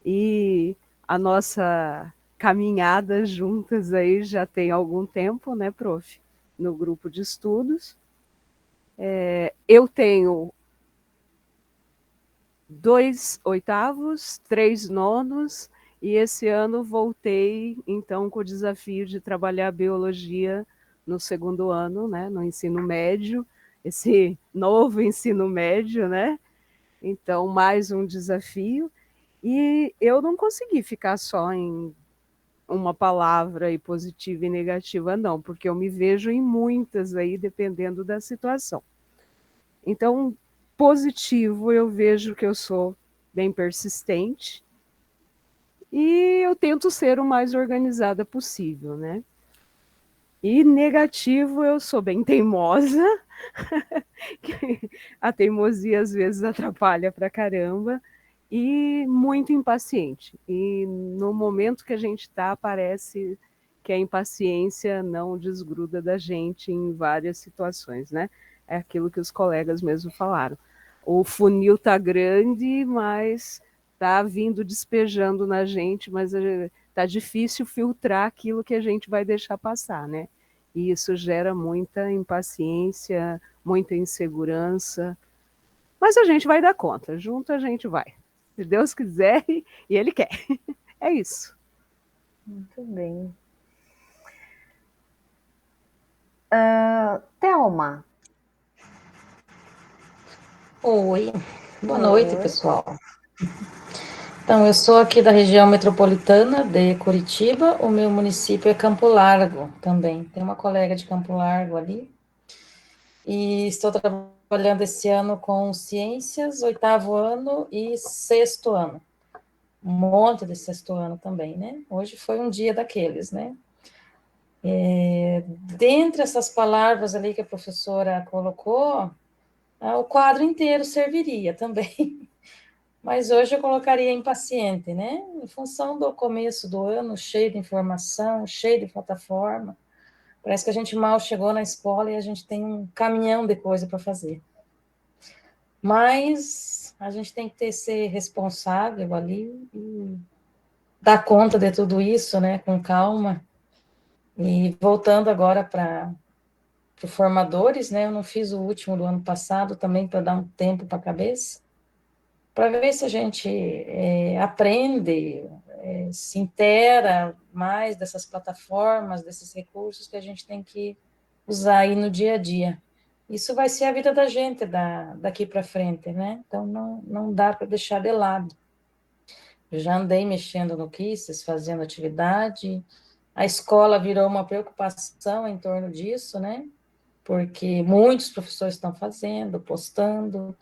E a nossa caminhada juntas aí já tem algum tempo, né, prof? No grupo de estudos. Eu tenho 2 oitavos, 3 nonos, e esse ano voltei, então, com o desafio de trabalhar biologia no 2º ano, né, no ensino médio, esse novo ensino médio, né? Então, mais um desafio. E eu não consegui ficar só em uma palavra aí positiva e negativa, não, porque eu me vejo em muitas aí, dependendo da situação. Então, positivo, eu vejo que eu sou bem persistente e eu tento ser o mais organizada possível, né? E negativo, eu sou bem teimosa, a teimosia às vezes atrapalha pra caramba, e muito impaciente. E no momento que a gente está, parece que a impaciência não desgruda da gente em várias situações, né? É aquilo que os colegas mesmo falaram. O funil está grande, mas está vindo despejando na gente, mas está difícil filtrar aquilo que a gente vai deixar passar, né? E isso gera muita impaciência, muita insegurança, mas a gente vai dar conta, junto a gente vai. Se Deus quiser e Ele quer. É isso. Muito bem. Thelma. Oi, boa noite, pessoal. Então, eu sou aqui da região metropolitana de Curitiba, o meu município é Campo Largo também. Tem uma colega de Campo Largo ali. E estou trabalhando esse ano com ciências, 8º ano e 6º ano. Um monte de 6º ano também, né? Hoje foi um dia daqueles, né? Dentre essas palavras ali que a professora colocou, o quadro inteiro serviria também. Mas hoje eu colocaria impaciente, né? Em função do começo do ano, cheio de informação, cheio de plataforma. Parece que a gente mal chegou na escola e a gente tem um caminhão de coisa para fazer. Mas a gente tem que ser responsável ali e dar conta de tudo isso, né? Com calma. E voltando agora para os formadores, né? Eu não fiz o último do ano passado também para dar um tempo para a cabeça, para ver se a gente aprende, se intera mais dessas plataformas, desses recursos que a gente tem que usar aí no dia a dia. Isso vai ser a vida da gente daqui para frente, né? Então, não dá para deixar de lado. Eu já andei mexendo no Quizzes, fazendo atividade, a escola virou uma preocupação em torno disso, né? Porque muitos professores estão fazendo, postando,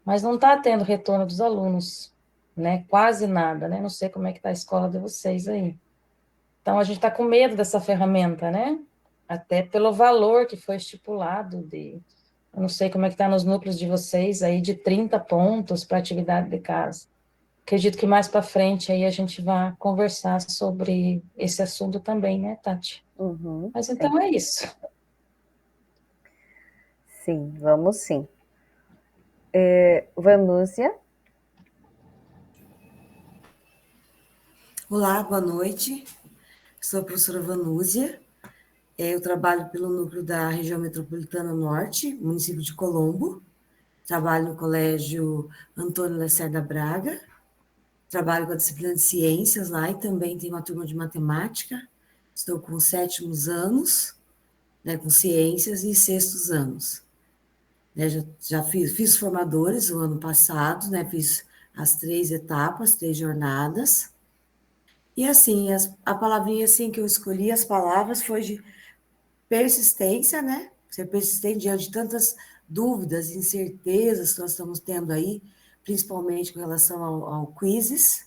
mas não está tendo retorno dos alunos, né? Quase nada, né? Não sei como é que está a escola de vocês aí. Então, a gente está com medo dessa ferramenta, né? Até pelo valor que foi estipulado eu não sei como é que está nos núcleos de vocês aí, de 30 pontos para atividade de casa. Acredito que mais para frente aí a gente vai conversar sobre esse assunto também, né, Tati? Mas então é isso. Sim, vamos sim. Vanúzia. Olá, boa noite. Sou a professora Vanúzia. Eu trabalho pelo núcleo da região metropolitana norte, município de Colombo. Trabalho no colégio Antônio Lacerda Braga. Trabalho com a disciplina de ciências lá e também tenho uma turma de matemática. Estou com 7º anos, né, com ciências e 6º anos. Já fiz formadores o ano passado, né, fiz as 3 etapas, 3 jornadas. E assim, a palavrinha assim que eu escolhi, as palavras, foi de persistência, né? Ser persistente diante de tantas dúvidas, incertezas que nós estamos tendo aí, principalmente com relação ao quizzes,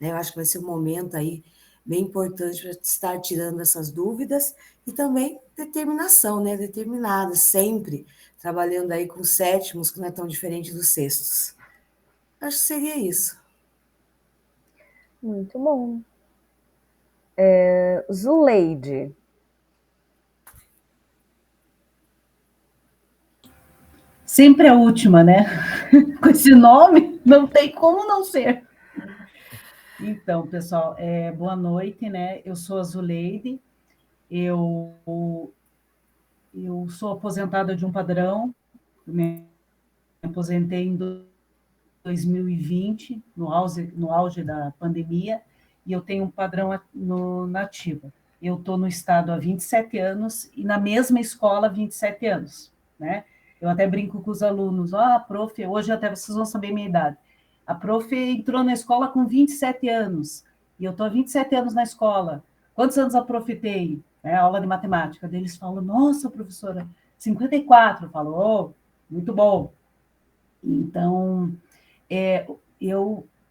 né? Eu acho que vai ser um momento aí bem importante para estar tirando essas dúvidas, e também determinação, né? Determinada, sempre, trabalhando aí com 7º, que não é tão diferente dos 6º. Acho que seria isso. Muito bom. Zuleide. Sempre a última, né? Com esse nome, não tem como não ser. Então, pessoal, boa noite, né? Eu sou a Zuleide, eu sou aposentada de um padrão, me aposentei em 2020, no auge da pandemia, e eu tenho um padrão na ativa. Eu estou no estado há 27 anos e na mesma escola há 27 anos, né? Eu até brinco com os alunos, prof, hoje até vocês vão saber a minha idade. A prof entrou na escola com 27 anos, e eu estou há 27 anos na escola. Quantos anos a prof tem? Aula de matemática. Daí eles falam, nossa, professora, 54. Eu falo, oh, muito bom. Então,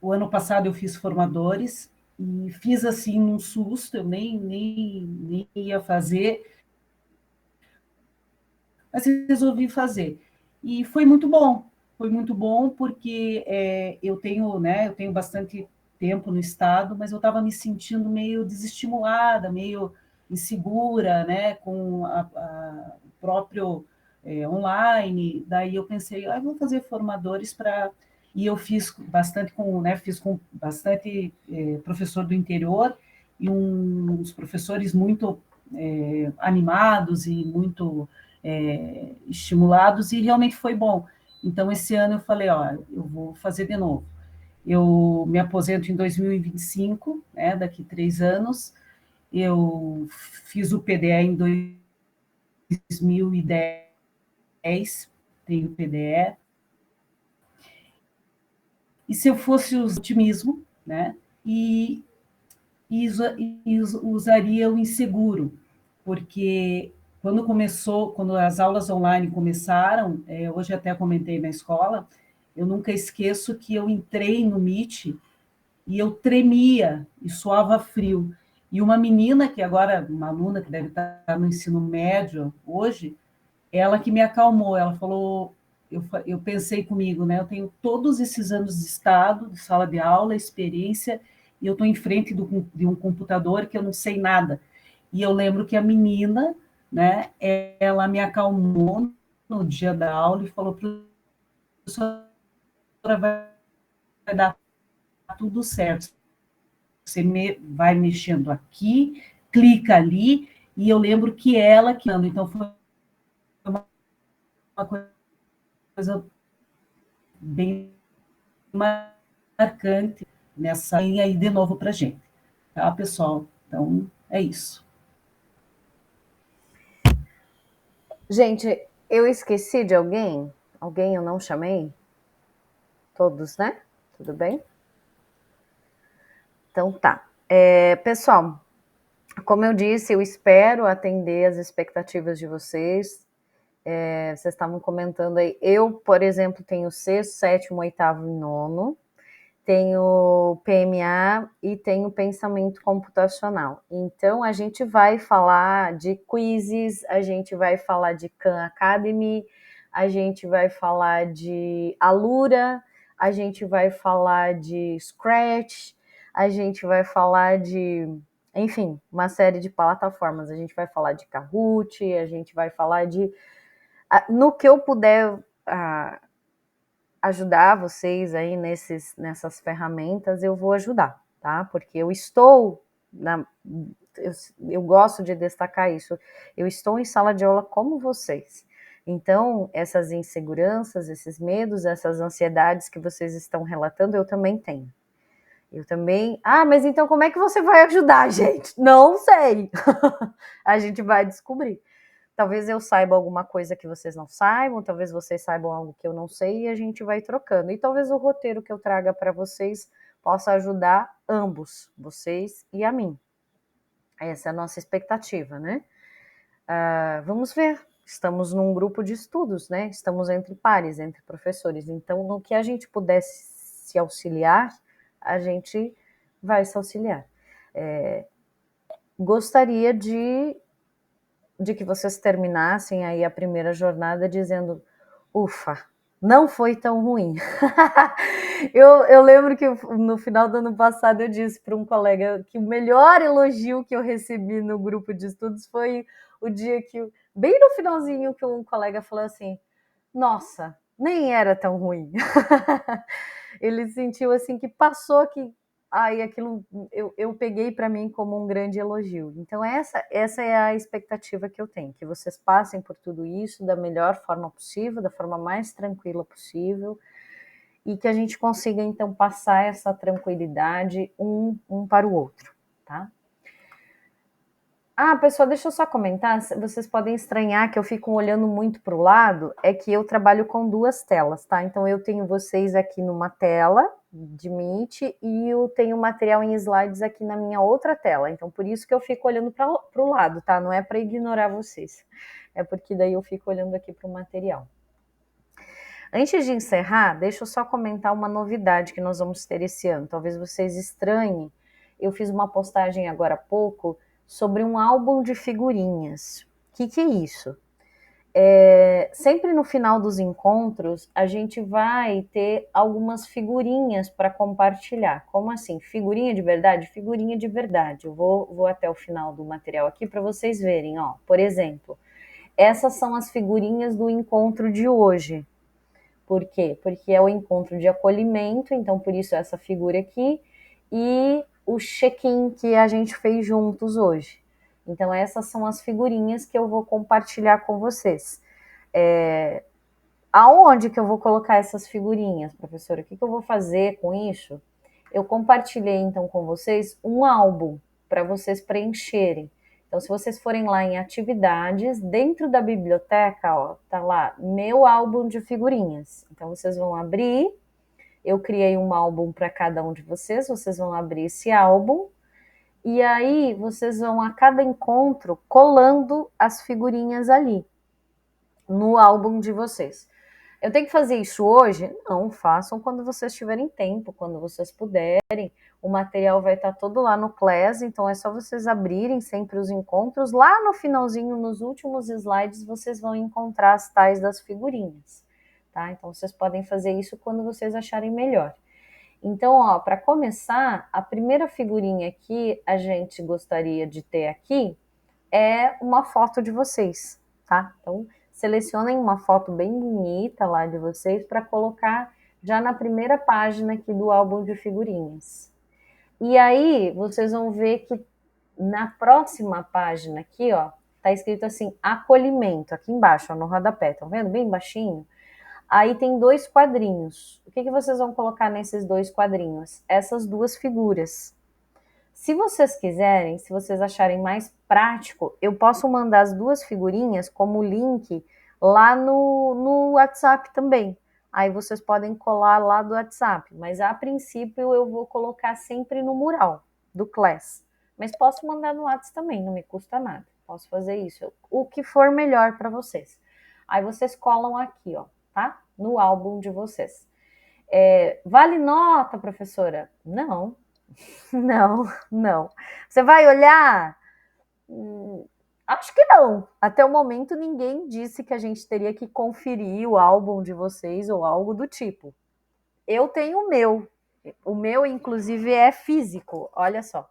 o ano passado eu fiz formadores, e fiz assim num susto, eu nem ia fazer, mas resolvi fazer. E foi muito bom porque eu tenho bastante tempo no estado, mas eu estava me sentindo meio desestimulada, meio insegura, né, com o próprio online. Daí eu pensei, vou fazer formadores para... E eu fiz bastante com bastante professor do interior, e uns professores muito animados e muito estimulados, e realmente foi bom. Então, esse ano eu falei, eu vou fazer de novo. Eu me aposento em 2025, né, daqui 3 anos. Eu fiz o PDE em 2010, tenho PDE. E se eu fosse o otimismo, né, e usaria o inseguro, porque quando as aulas online começaram, hoje até comentei na escola, eu nunca esqueço que eu entrei no Meet e eu tremia e suava frio. E uma menina, que agora, uma aluna que deve estar no ensino médio hoje, ela que me acalmou, ela falou, eu pensei comigo, né? Eu tenho todos esses anos de estado, de sala de aula, experiência, e eu estou em frente de um computador que eu não sei nada. E eu lembro que a menina, né, ela me acalmou no dia da aula e falou, professora, vai dar tudo certo. Você vai mexendo aqui, clica ali, e eu lembro que então foi uma coisa bem marcante nessa linha aí de novo para a gente. Tá, pessoal? Então, é isso. Gente, eu esqueci de alguém? Alguém eu não chamei? Todos, né? Tudo bem? Então tá. Pessoal, como eu disse, eu espero atender as expectativas de vocês. Vocês estavam comentando aí. Eu, por exemplo, tenho 6º, 7º, 8º e 9º. Tenho PMA e tenho pensamento computacional. Então, a gente vai falar de quizzes, a gente vai falar de Khan Academy, a gente vai falar de Alura, a gente vai falar de Scratch, a gente vai falar de, enfim, uma série de plataformas. A gente vai falar de Kahoot, a gente vai falar de... No que eu puder... ajudar vocês aí nessas ferramentas, eu vou ajudar, tá? Porque eu estou eu gosto de destacar isso. Eu estou em sala de aula como vocês. Então, essas inseguranças, esses medos, essas ansiedades que vocês estão relatando, eu também tenho. Eu também... mas então como é que você vai ajudar, gente? Não sei. A gente vai descobrir. Talvez eu saiba alguma coisa que vocês não saibam, talvez vocês saibam algo que eu não sei, e a gente vai trocando. E talvez o roteiro que eu traga para vocês possa ajudar ambos, vocês e a mim. Essa é a nossa expectativa, né? Vamos ver. Estamos num grupo de estudos, né? Estamos entre pares, entre professores. Então, no que a gente puder se auxiliar, a gente vai se auxiliar. Gostaria de que vocês terminassem aí a primeira jornada dizendo, ufa, não foi tão ruim. Eu lembro que no final do ano passado eu disse para um colega que o melhor elogio que eu recebi no grupo de estudos foi o dia que, bem no finalzinho, que um colega falou assim, nossa, nem era tão ruim. Ele sentiu assim que passou, que aí aquilo eu peguei para mim como um grande elogio. Então essa é a expectativa que eu tenho, que vocês passem por tudo isso da melhor forma possível, da forma mais tranquila possível, e que a gente consiga então passar essa tranquilidade um para o outro, tá? Ah, pessoal, deixa eu só comentar, vocês podem estranhar que eu fico olhando muito para o lado, é que eu trabalho com 2 telas, tá? Então eu tenho vocês aqui numa tela de Meet e eu tenho material em slides aqui na minha outra tela, então por isso que eu fico olhando para o lado, tá? Não é para ignorar vocês, é porque daí eu fico olhando aqui para o material. Antes de encerrar, deixa eu só comentar uma novidade que nós vamos ter esse ano, talvez vocês estranhem, eu fiz uma postagem agora há pouco sobre um álbum de figurinhas. O que é isso? Sempre no final dos encontros, a gente vai ter algumas figurinhas para compartilhar. Como assim? Figurinha de verdade? Figurinha de verdade. Eu vou até o final do material aqui para vocês verem. Ó. Por exemplo, essas são as figurinhas do encontro de hoje. Por quê? Porque é o encontro de acolhimento, então por isso essa figura aqui, e o check-in que a gente fez juntos hoje. Então essas são as figurinhas que eu vou compartilhar com vocês. Aonde que eu vou colocar essas figurinhas, professora? O que eu vou fazer com isso? Eu compartilhei então com vocês um álbum para vocês preencherem. Então, se vocês forem lá em atividades, dentro da biblioteca, ó, tá lá, meu álbum de figurinhas. Então, vocês vão abrir, eu criei um álbum para cada um de vocês vão abrir esse álbum, e aí vocês vão a cada encontro colando as figurinhas ali, no álbum de vocês. Eu tenho que fazer isso hoje? Não, façam quando vocês tiverem tempo, quando vocês puderem. O material vai estar todo lá no Class, então é só vocês abrirem sempre os encontros. Lá no finalzinho, nos últimos slides, vocês vão encontrar as tais das figurinhas, tá? Então vocês podem fazer isso quando vocês acharem melhor. Então, ó, para começar, a primeira figurinha que a gente gostaria de ter aqui é uma foto de vocês, tá? Então, selecionem uma foto bem bonita lá de vocês para colocar já na primeira página aqui do álbum de figurinhas. E aí, vocês vão ver que na próxima página aqui, ó, tá escrito assim, acolhimento, aqui embaixo, ó, no rodapé, estão vendo? Bem baixinho. Aí tem 2 quadrinhos. O que vocês vão colocar nesses 2 quadrinhos? Essas 2 figuras. Se vocês quiserem, se vocês acharem mais prático, eu posso mandar as 2 figurinhas como link lá no WhatsApp também. Aí vocês podem colar lá do WhatsApp, mas a princípio eu vou colocar sempre no mural do Class. Mas posso mandar no WhatsApp também, não me custa nada. Posso fazer isso, o que for melhor para vocês. Aí vocês colam aqui, ó, tá? No álbum de vocês. Vale nota, professora? Não. Não. Você vai olhar? Acho que não. Até o momento ninguém disse que a gente teria que conferir o álbum de vocês ou algo do tipo. Eu tenho o meu. O meu, inclusive, é físico. Olha só.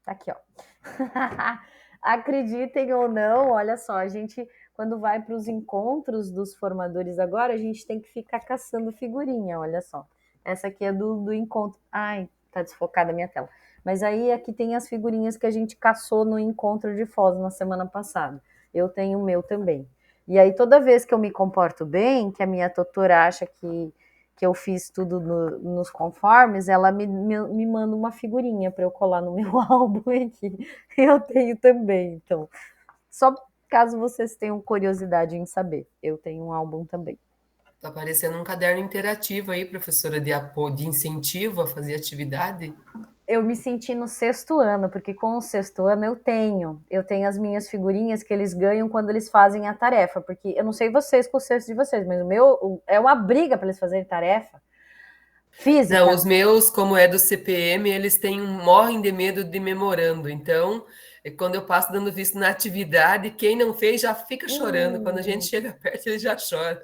Tá aqui, ó. Acreditem ou não, olha só, a gente, quando vai para os encontros dos formadores agora, a gente tem que ficar caçando figurinha, olha só. Essa aqui é do encontro. Ai, tá desfocada a minha tela. Mas aí aqui tem as figurinhas que a gente caçou no encontro de Foz na semana passada. Eu tenho o meu também. E aí toda vez que eu me comporto bem, que a minha tutora acha que eu fiz tudo nos conformes, ela me manda uma figurinha para eu colar no meu álbum aqui. Eu tenho também, então. Só caso vocês tenham curiosidade em saber, eu tenho um álbum também. Tá parecendo um caderno interativo aí, professora, de incentivo a fazer atividade. Eu me senti no 6º ano, porque com o 6º ano eu tenho as minhas figurinhas que eles ganham quando eles fazem a tarefa, porque eu não sei vocês com o 6º de vocês, mas o meu é uma briga para eles fazerem tarefa física. Não, os meus, como é do CPM, eles morrem de medo de memorando, então quando eu passo dando visto na atividade, quem não fez já fica chorando, quando a gente chega perto ele já chora.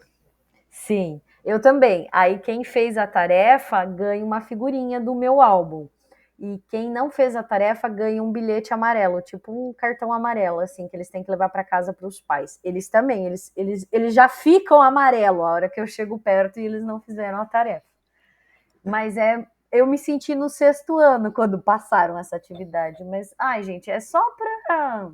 Sim, eu também. Aí quem fez a tarefa ganha uma figurinha do meu álbum. e quem não fez a tarefa ganha um bilhete amarelo, tipo um cartão amarelo, assim, que eles têm que levar para casa para os pais. Eles também, eles já ficam amarelo a hora que eu chego perto e eles não fizeram a tarefa. Mas eu me senti no 6º ano quando passaram essa atividade. Mas, ai, gente, é só para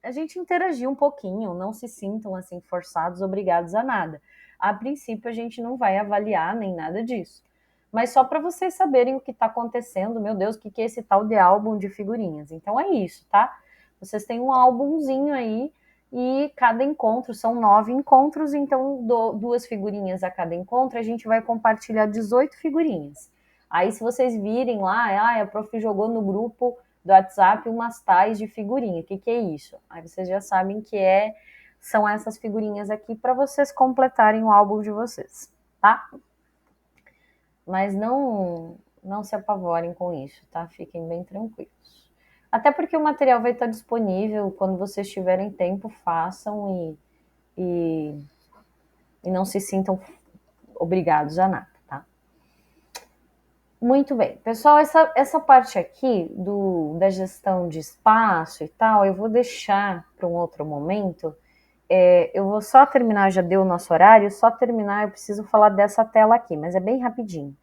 a gente interagir um pouquinho, não se sintam assim forçados, obrigados a nada. A princípio, a gente não vai avaliar nem nada disso. Mas só para vocês saberem o que está acontecendo, meu Deus, o que é esse tal de álbum de figurinhas. Então é isso, tá? Vocês têm um álbumzinho aí e cada encontro, são 9 encontros, então 2 figurinhas a cada encontro, a gente vai compartilhar 18 figurinhas. Aí se vocês virem lá, a prof jogou no grupo do WhatsApp umas tais de figurinha, o que é isso? Aí vocês já sabem que são essas figurinhas aqui para vocês completarem o álbum de vocês, tá? Mas não se apavorem com isso, tá? Fiquem bem tranquilos. Até porque o material vai estar disponível, quando vocês tiverem tempo, façam e não se sintam obrigados a nada, tá? Muito bem. Pessoal, essa parte aqui da gestão de espaço e tal, eu vou deixar para um outro momento. Eu vou só terminar, já deu o nosso horário, só terminar, eu preciso falar dessa tela aqui, mas é bem rapidinho.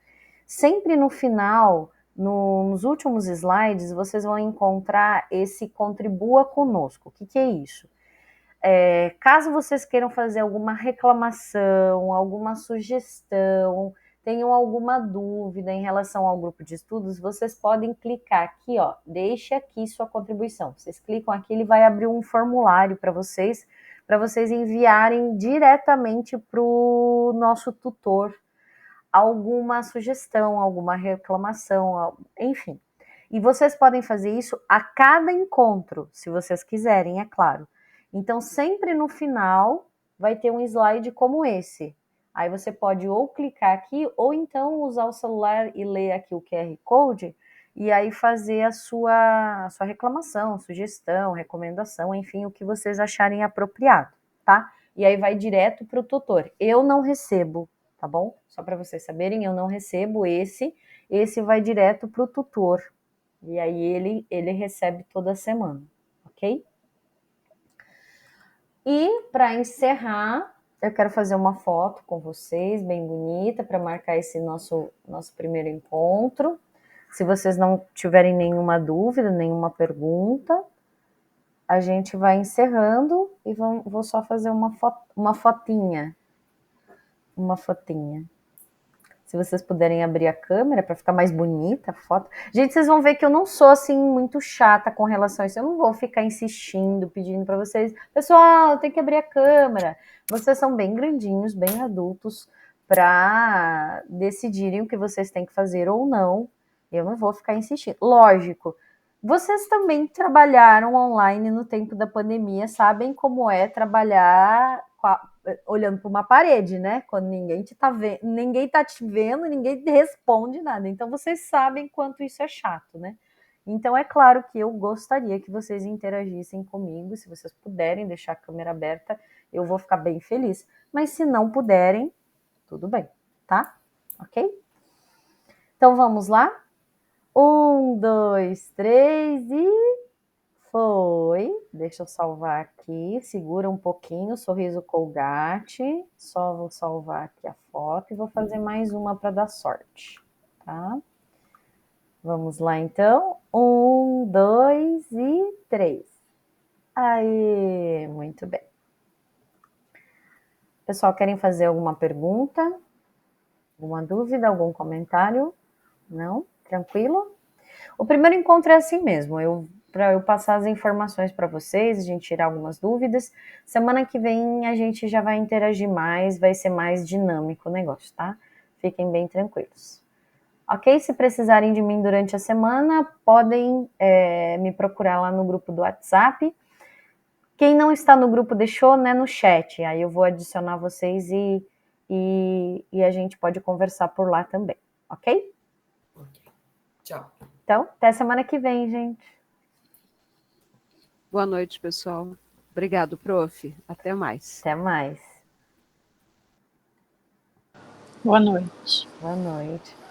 Sempre no final, nos últimos slides, vocês vão encontrar esse contribua conosco. O que é isso? Caso vocês queiram fazer alguma reclamação, alguma sugestão, tenham alguma dúvida em relação ao grupo de estudos, vocês podem clicar aqui, ó, deixe aqui sua contribuição. Vocês clicam aqui, ele vai abrir um formulário para vocês enviarem diretamente para o nosso tutor alguma sugestão, alguma reclamação, enfim. E vocês podem fazer isso a cada encontro, se vocês quiserem, é claro. Então, sempre no final vai ter um slide como esse. Aí você pode ou clicar aqui, ou então usar o celular e ler aqui o QR Code, e aí fazer a sua reclamação, sugestão, recomendação, enfim, o que vocês acharem apropriado, tá? E aí vai direto para o tutor. Eu não recebo, tá bom? Só para vocês saberem, eu não recebo esse vai direto para o tutor. E aí ele recebe toda semana, ok? E para encerrar, eu quero fazer uma foto com vocês, bem bonita, para marcar esse nosso primeiro encontro. Se vocês não tiverem nenhuma dúvida, nenhuma pergunta, a gente vai encerrando e vou só fazer uma fotinha. Uma fotinha. Se vocês puderem abrir a câmera para ficar mais bonita a foto. Gente, vocês vão ver que eu não sou assim muito chata com relação a isso. Eu não vou ficar insistindo, pedindo para vocês, pessoal, tem que abrir a câmera. Vocês são bem grandinhos, bem adultos para decidirem o que vocês têm que fazer ou não. Eu não vou ficar insistindo. Lógico, vocês também trabalharam online no tempo da pandemia, sabem como é trabalhar olhando para uma parede, né? Quando ninguém tá te vendo, ninguém responde nada. Então vocês sabem quanto isso é chato, né? Então é claro que eu gostaria que vocês interagissem comigo. Se vocês puderem deixar a câmera aberta, eu vou ficar bem feliz. Mas se não puderem, tudo bem, tá? Ok? Então vamos lá? 1, 2, 3 e foi. Deixa eu salvar aqui. Segura um pouquinho, sorriso Colgate. Só vou salvar aqui a foto e vou fazer mais uma para dar sorte, tá? Vamos lá, então. 1, 2 e 3. Aí, muito bem. Pessoal, querem fazer alguma pergunta? Alguma dúvida? Algum comentário? Não? Tranquilo? O primeiro encontro é assim mesmo. Para eu passar as informações para vocês, a gente tirar algumas dúvidas. Semana que vem a gente já vai interagir mais, vai ser mais dinâmico o negócio, tá? Fiquem bem tranquilos. Ok? Se precisarem de mim durante a semana, podem me procurar lá no grupo do WhatsApp. Quem não está no grupo deixou, né, no chat. Aí eu vou adicionar vocês e a gente pode conversar por lá também, ok? Tchau. Então, até semana que vem, gente. Boa noite, pessoal. Obrigado, prof. Até mais. Até mais. Boa noite. Boa noite.